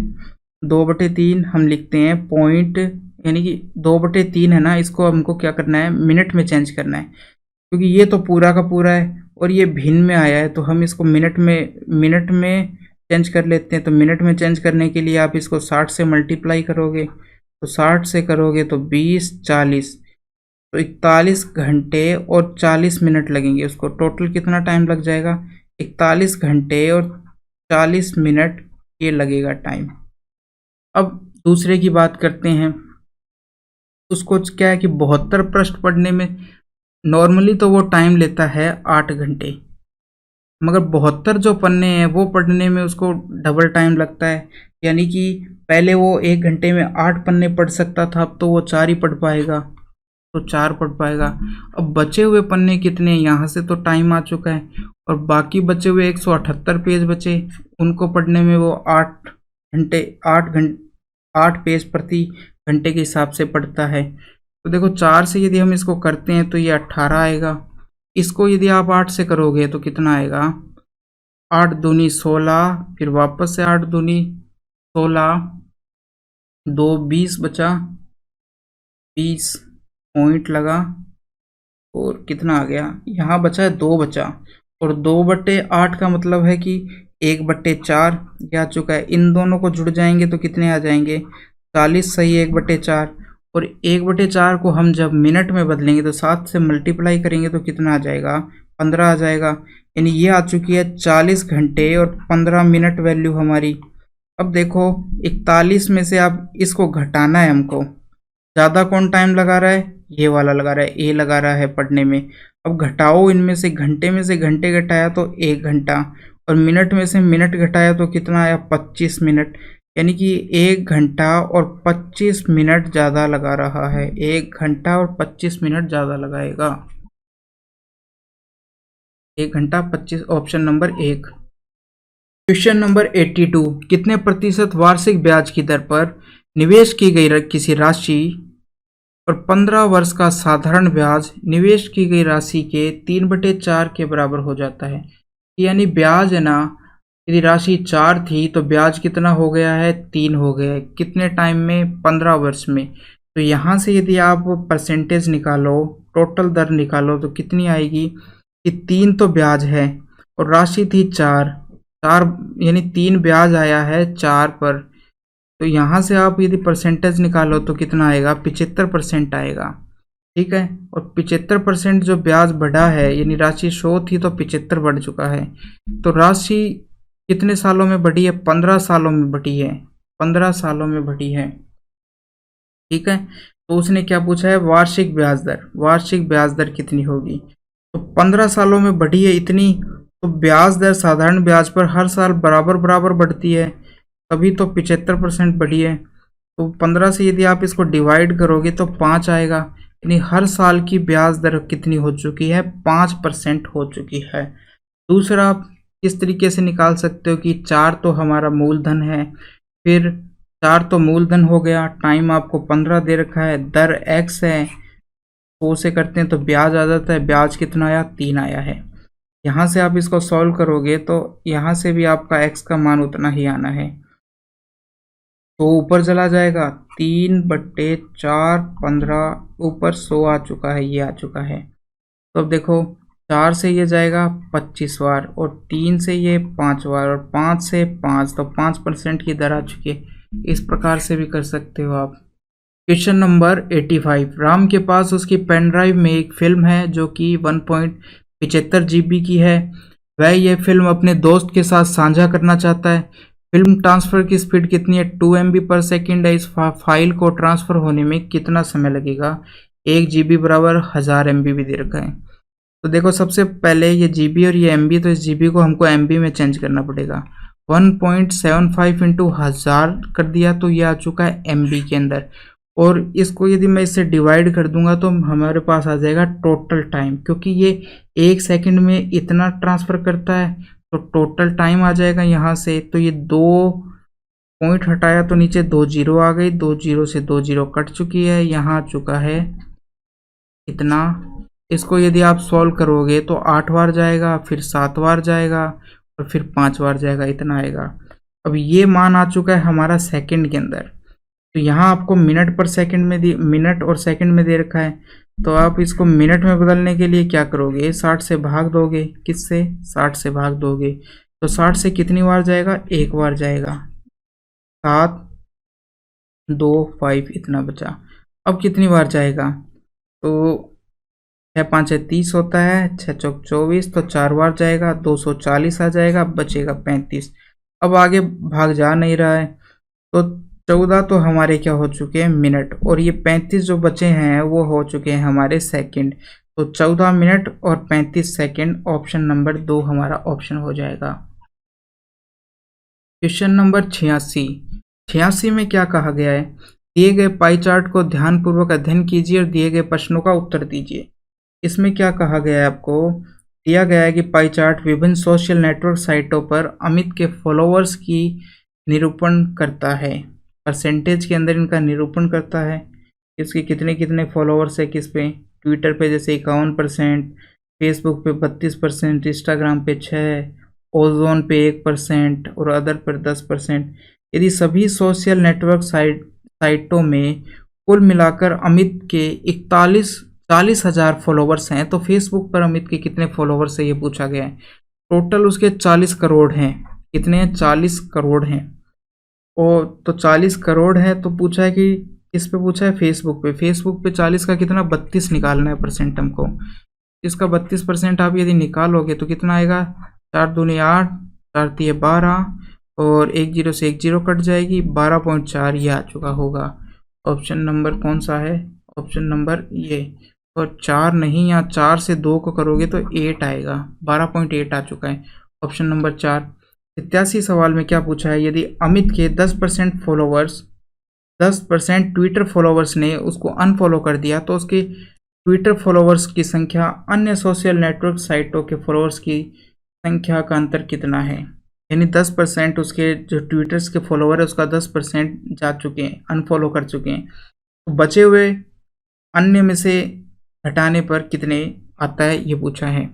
2/3 हम लिखते हैं पॉइंट, यानी कि 2/3 है ना, इसको हमको क्या करना है, मिनट में चेंज करना है, क्योंकि ये तो पूरा का पूरा है और ये भिन्न में आया है तो हम इसको मिनट में चेंज कर लेते हैं। तो मिनट में चेंज करने के लिए आप इसको 60 से मल्टीप्लाई करोगे तो 60 से करोगे तो 20 40 तो 41 घंटे और 40 मिनट लगेंगे, उसको टोटल कितना टाइम लग जाएगा, 41 घंटे और 40 मिनट ये लगेगा टाइम। अब दूसरे की बात करते हैं, उसको क्या है कि 72 पृष्ठ पढ़ने में नॉर्मली तो वो टाइम लेता है 8 घंटे, मगर 72 जो पन्ने हैं वो पढ़ने में उसको डबल टाइम लगता है, यानी कि पहले वो 1 घंटे में 8 पन्ने पढ़ सकता था, अब तो वो 4 ही पढ़ पाएगा, तो 4 पढ़ पाएगा। अब बचे हुए पन्ने कितने, यहाँ से तो टाइम आ चुका है और बाकी बचे हुए 178 पेज बचे, उनको पढ़ने में वो 8 पेज प्रति घंटे के हिसाब से पढ़ता है। तो देखो 4 से यदि हम इसको करते हैं तो ये 18 आएगा, इसको यदि आप 8 से करोगे तो कितना आएगा, 8 दूनी 16, फिर वापस से 8 दूनी 16, 2 20 बचा, 20 पॉइंट लगा और कितना आ गया, यहाँ बचा है 2 बचा, और 2/8 का मतलब है कि 1/4 ये आ चुका है। इन दोनों को जुड़ जाएंगे तो कितने आ जाएंगे, 40 सही 1/4, और 1/4 को हम जब मिनट में बदलेंगे तो 7 से मल्टीप्लाई करेंगे तो कितना आ जाएगा, 15 आ जाएगा, यानी ये आ चुकी है 40 घंटे और 15 मिनट वैल्यू हमारी। अब देखो 41 में से आप इसको घटाना है हमको, ज़्यादा कौन टाइम लगा रहा है, ये वाला लगा रहा है, ए लगा रहा है पढ़ने में। अब घटाओ, इनमें से घंटे घटाया तो 1 घंटा, और मिनट में से मिनट घटाया तो कितना आया, 25 मिनट। यानी कि 1 घंटा और 25 मिनट ज़्यादा लगा रहा है, 1 घंटा और 25 मिनट ज़्यादा लगाएगा। 1 घंटा 25, ऑप्शन नंबर 1। क्वेश्चन नंबर 82, कितने प्रतिशत वार्षिक ब्याज की दर पर निवेश की गई किसी राशि और 15 वर्ष का साधारण ब्याज निवेश की गई राशि के 3/4 के बराबर हो जाता है। यानी ब्याज है ना, यदि राशि 4 थी तो ब्याज कितना हो गया है, 3 हो गया है। कितने टाइम में, 15 वर्ष में। तो यहाँ से यदि आप परसेंटेज निकालो, टोटल दर निकालो तो कितनी आएगी कि 3 तो ब्याज है और राशि थी 4 यानी 3 ब्याज आया है 4 पर। तो यहाँ से आप यदि परसेंटेज निकालो तो कितना आएगा, 75% आएगा। ठीक है, और 75% जो ब्याज बढ़ा है, यानी राशि 100 थी तो 75 बढ़ चुका है। तो राशि कितने सालों में बढ़ी है, 15 सालों में बढ़ी है, 15 सालों में बढ़ी है। ठीक है, तो उसने क्या पूछा है, वार्षिक ब्याज दर, वार्षिक ब्याज दर कितनी होगी। तो 15 सालों में बढ़ी है इतनी, तो ब्याज दर साधारण ब्याज पर हर साल बराबर बराबर बढ़ती है, तभी तो 75% बढ़ी है। तो 15 से यदि आप इसको डिवाइड करोगे तो 5 आएगा, यानी हर साल की ब्याज दर कितनी हो चुकी है, 5% हो चुकी है। दूसरा आप किस तरीके से निकाल सकते हो कि 4 तो हमारा मूलधन है, फिर 4 तो मूलधन हो गया, टाइम आपको 15 दे रखा है, दर x है, 100 से करते हैं तो ब्याज आ जाता है, ब्याज कितना आया, 3 आया है। यहाँ से आप इसको सॉल्व करोगे तो यहाँ से भी आपका x का मान उतना ही आना है, तो ऊपर चला जाएगा, 3/4 15, ऊपर 100 आ चुका है, ये आ चुका है। तो अब देखो, 4 से ये जाएगा 25 बार और 3 से ये 5 बार और 5 से 5, तो 5% की दर आ चुकी है। इस प्रकार से भी कर सकते हो आप। क्वेश्चन नंबर 85, राम के पास उसकी पेन ड्राइव में एक फिल्म है जो कि 1.75 GB की है। वह यह फिल्म अपने दोस्त के साथ साझा करना चाहता है। फिल्म ट्रांसफ़र की स्पीड कितनी है, 2 MB पर सेकेंड है। इस फाइल को ट्रांसफ़र होने में कितना समय लगेगा, 1 GB बराबर 1000 MB भी दे रखा है। तो देखो, सबसे पहले ये GB और ये MB, तो इस GB को हमको MB में चेंज करना पड़ेगा। 1.75 इंटू 1000 कर दिया तो ये आ चुका है MB के अंदर, और इसको यदि मैं इससे डिवाइड कर दूंगा तो हमारे पास आ जाएगा टोटल टाइम, क्योंकि ये 1 सेकंड में इतना ट्रांसफ़र करता है, तो टोटल टाइम आ जाएगा यहाँ से। तो ये 2 पॉइंट हटाया तो नीचे 2 जीरो आ गई, 2 जीरो से 2 जीरो कट चुकी है, यहाँ आ चुका है इतना। इसको यदि आप सॉल्व करोगे तो 8 बार जाएगा, फिर 7 बार जाएगा और फिर 5 बार जाएगा, इतना आएगा। अब ये मान आ चुका है हमारा सेकंड के अंदर, तो यहाँ आपको मिनट पर सेकंड में मिनट और सेकंड में दे रखा है, तो आप इसको मिनट में बदलने के लिए क्या करोगे, 60 से भाग दोगे। किससे, 60 से भाग दोगे, तो 60 से कितनी बार जाएगा, 1 बार जाएगा। 7 2 5 इतना बचा। अब कितनी बार जाएगा, तो 6 5 30 होता है, 6 चौक 24, तो 4 बार जाएगा, 240 आ जाएगा, बचेगा 35। अब आगे भाग जा नहीं रहा है, तो 14 तो हमारे क्या हो चुके हैं, मिनट, और ये 35 जो बचे हैं वो हो चुके हैं हमारे सेकंड। तो 14 मिनट और 35 सेकंड, ऑप्शन नंबर 2 हमारा ऑप्शन हो जाएगा। क्वेश्चन नंबर 86 में क्या कहा गया है, दिए गए पाई चार्ट को ध्यानपूर्वक अध्ययन कीजिए और दिए गए प्रश्नों का उत्तर दीजिए। इसमें क्या कहा गया है, आपको दिया गया है कि पाई चार्ट विभिन्न सोशल नेटवर्क साइटों पर अमित के फॉलोअर्स की निरूपण करता है, परसेंटेज के अंदर इनका निरूपण करता है। इसके कितने कितने फॉलोअर्स है, किस पे, ट्विटर पे जैसे 51%, फेसबुक पे 32%, इंस्टाग्राम पे 6%, ओजोन पे 1% और अदर पर 10%। यदि सभी सोशल नेटवर्क साइटों में कुल मिलाकर अमित के 40,000 फॉलोवर्स हैं, तो फेसबुक पर अमित के कितने फॉलोवर्स है ये पूछा गया है। टोटल उसके 40 करोड़ हैं। कितने हैं, 40 करोड़ हैं। और तो 40 करोड़ है, तो पूछा है कि किस पे पूछा है, फेसबुक पे। फेसबुक पे 40 का कितना, 32 निकालना है परसेंट हमको। इसका 32% आप यदि निकालोगे तो कितना आएगा, 4 दूनी 8, 4 तिये 12 और 1 जीरो से 1 जीरो कट जाएगी, 12.4 ये आ चुका होगा। ऑप्शन नंबर कौन सा है, ऑप्शन नंबर ये। और 4 नहीं, यहाँ 4 से 2 को करोगे तो 8 आएगा, 12.8 आ चुका है, ऑप्शन नंबर 4। 87 सवाल में क्या पूछा है, यदि अमित के 10% फॉलोवर्स 10% ट्विटर फॉलोवर्स ने उसको अनफॉलो कर दिया तो उसके ट्विटर फॉलोवर्स की संख्या अन्य सोशल नेटवर्क साइटों के फॉलोवर्स की संख्या का अंतर कितना है। यानी 10% उसके जो ट्विटर्स के फॉलोवर है उसका 10% जा चुके हैं, अनफॉलो कर चुके हैं, तो बचे हुए अन्य में से घटाने पर कितने आता है ये पूछा है।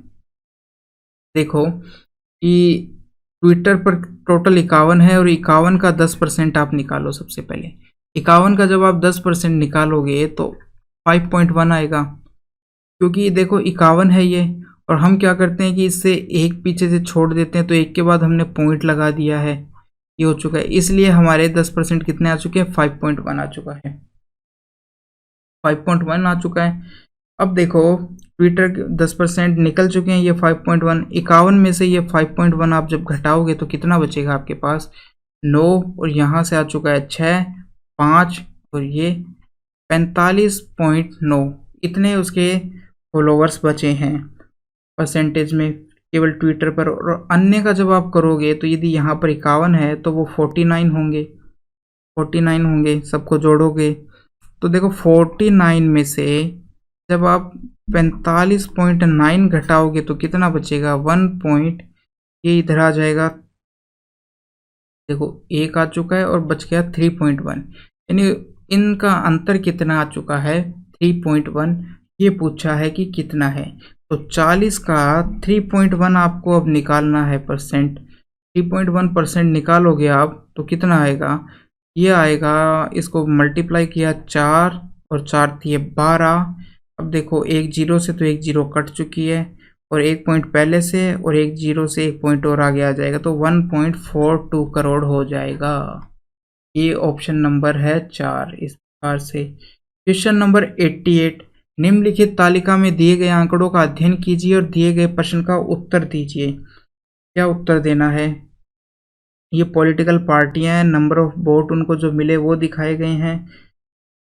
देखो कि ट्विटर पर टोटल 51 है और 51 का 10% आप निकालो। सबसे पहले 51 का जब आप 10% निकालोगे तो 5.1 आएगा, क्योंकि देखो 51 है ये, और हम क्या करते हैं कि इससे एक पीछे से छोड़ देते हैं, तो एक के बाद हमने पॉइंट लगा दिया है, ये हो चुका है, इसलिए हमारे 10% कितने आ चुके हैं, 5.1 आ चुका है, 5.1 आ चुका है। अब देखो ट्विटर के 10% निकल चुके हैं, ये 5.1, 51 में से ये 5.1 आप जब घटाओगे तो कितना बचेगा आपके पास, 9, और यहाँ से आ चुका है 6, 5, और ये 45.9, इतने उसके फॉलोवर्स बचे हैं परसेंटेज में केवल ट्विटर पर। और अन्य का जब आप करोगे तो यदि यहाँ पर 51 है तो वो 49 होंगे, 49 होंगे, सबको जोड़ोगे तो देखो 49 में से जब आप 45.9 घटाओगे तो कितना बचेगा, 1 पॉइंट, ये इधर आ जाएगा, देखो एक आ चुका है और बच गया 3.1, यानी इनका अंतर कितना आ चुका है, 3.1, ये पूछा है कि कितना है। तो 40 का 3.1 आपको अब निकालना है परसेंट, 3.1% निकालोगे आप तो कितना आएगा, ये आएगा, इसको मल्टीप्लाई किया 4 और 4 दिए 12। अब देखो एक जीरो से तो एक जीरो कट चुकी है, और एक पॉइंट पहले से, और एक जीरो से एक पॉइंट और आगे आ जाएगा, तो 1.42 करोड़ हो जाएगा। ये ऑप्शन नंबर है 4 इस प्रकार से। क्वेश्चन नंबर 88, निम्नलिखित तालिका में दिए गए आंकड़ों का अध्ययन कीजिए और दिए गए प्रश्न का उत्तर दीजिए। क्या उत्तर देना है, ये पॉलिटिकल पार्टियां हैं, नंबर ऑफ वोट उनको जो मिले वो दिखाए गए हैं,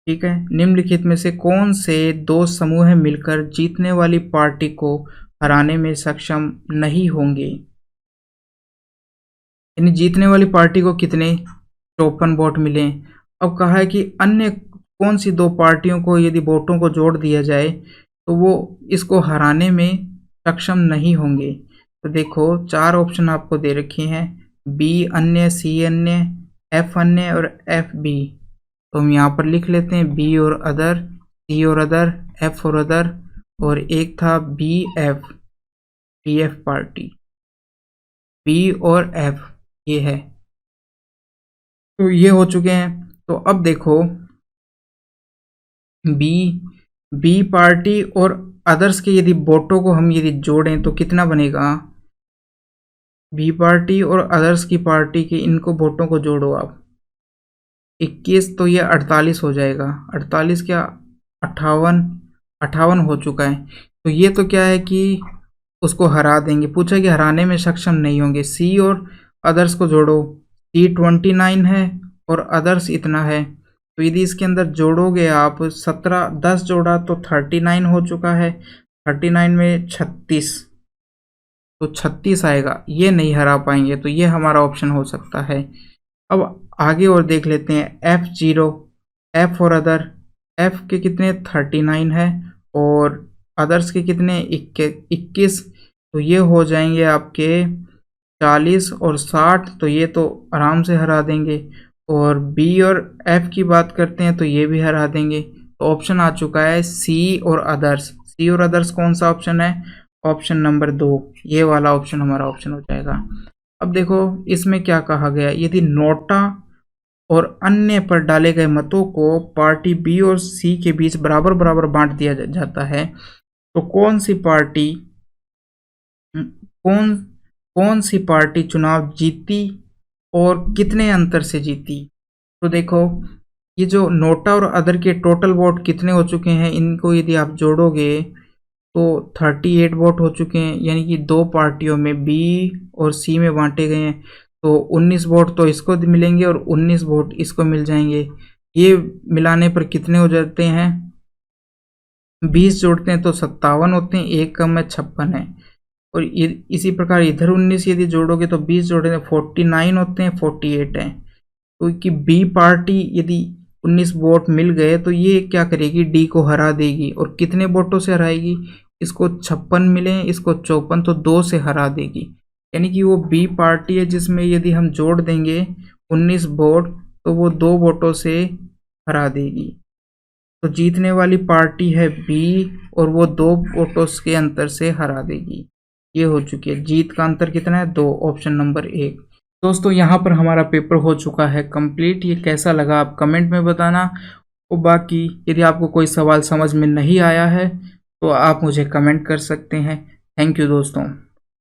ठीक है। निम्नलिखित में से कौन से दो समूह मिलकर जीतने वाली पार्टी को हराने में सक्षम नहीं होंगे, यानी जीतने वाली पार्टी को कितने 54 वोट मिले। अब कहा है कि अन्य कौन सी दो पार्टियों को यदि वोटों को जोड़ दिया जाए तो वो इसको हराने में सक्षम नहीं होंगे। तो देखो 4 ऑप्शन आपको दे रखे हैं, बी अन्य, सी अन्य, एफ अन्य और एफ बी। तो हम यहाँ पर लिख लेते हैं बी और अदर, सी और अदर, एफ और अदर, और एक था B F, B F party, B और एफ ये है। तो ये हो चुके हैं। तो अब देखो बी पार्टी और अदर्स के यदि वोटों को हम यदि जोड़ें तो कितना बनेगा, बी पार्टी और अदर्स की पार्टी के इनको वोटों को जोड़ो आप, 21 तो ये 48 हो जाएगा, 48 क्या 58 हो चुका है। तो ये तो क्या है कि उसको हरा देंगे, पूछा कि हराने में सक्षम नहीं होंगे। सी और अदर्स को जोड़ो, सी 29 है और अदर्स इतना है, तो यदि इसके अंदर जोड़ोगे आप 17, 10 जोड़ा तो 39 हो चुका है, 39 में 36, तो 36 आएगा, ये नहीं हरा पाएंगे, तो ये हमारा ऑप्शन हो सकता है। अब आगे और देख लेते हैं F0, एफ और अदर, एफ के कितने 39 है और अदर्स के कितने 21, तो ये हो जाएंगे आपके 40 और 60, तो ये तो आराम से हरा देंगे। और बी और एफ की बात करते हैं तो ये भी हरा देंगे। तो ऑप्शन आ चुका है सी और अदर्स। सी और अदर्स कौन सा ऑप्शन है, ऑप्शन नंबर 2, ये वाला ऑप्शन हमारा ऑप्शन हो जाएगा। अब देखो इसमें क्या कहा गया, यदि नोटा और अन्य पर डाले गए मतों को पार्टी बी और सी के बीच बराबर बराबर बांट दिया जाता है तो कौन सी पार्टी कौन सी पार्टी चुनाव जीती और कितने अंतर से जीती। तो देखो ये जो नोटा और अदर के टोटल वोट कितने हो चुके हैं, इनको यदि आप जोड़ोगे तो 38 वोट हो चुके हैं, यानी कि दो पार्टियों में बी और सी में बांटे गए हैं, तो 19 वोट तो इसको मिलेंगे और 19 वोट इसको मिल जाएंगे। ये मिलाने पर कितने हो जाते हैं, 20 जोड़ते हैं तो 57 होते हैं, एक कम है 56 है। और इसी प्रकार इधर 19 यदि जोड़ोगे तो 20 जोड़े 49 होते हैं, 48 हैं। तो कि बी पार्टी यदि 19 वोट मिल गए तो ये क्या करेगी, डी को हरा देगी। और कितने वोटों से हराएगी, इसको 56 मिले, इसको 54, तो 2 से हरा देगी। यानी कि वो बी पार्टी है जिसमें यदि हम जोड़ देंगे 19 वोट तो वो 2 वोटों से हरा देगी। तो जीतने वाली पार्टी है बी और वो 2 वोटों के अंतर से हरा देगी। ये हो चुकी है, जीत का अंतर कितना है, 2, ऑप्शन नंबर 1। दोस्तों यहाँ पर हमारा पेपर हो चुका है कंप्लीट। ये कैसा लगा आप कमेंट में बताना। और बाकी यदि आपको कोई सवाल समझ में नहीं आया है तो आप मुझे कमेंट कर सकते हैं। थैंक यू दोस्तों।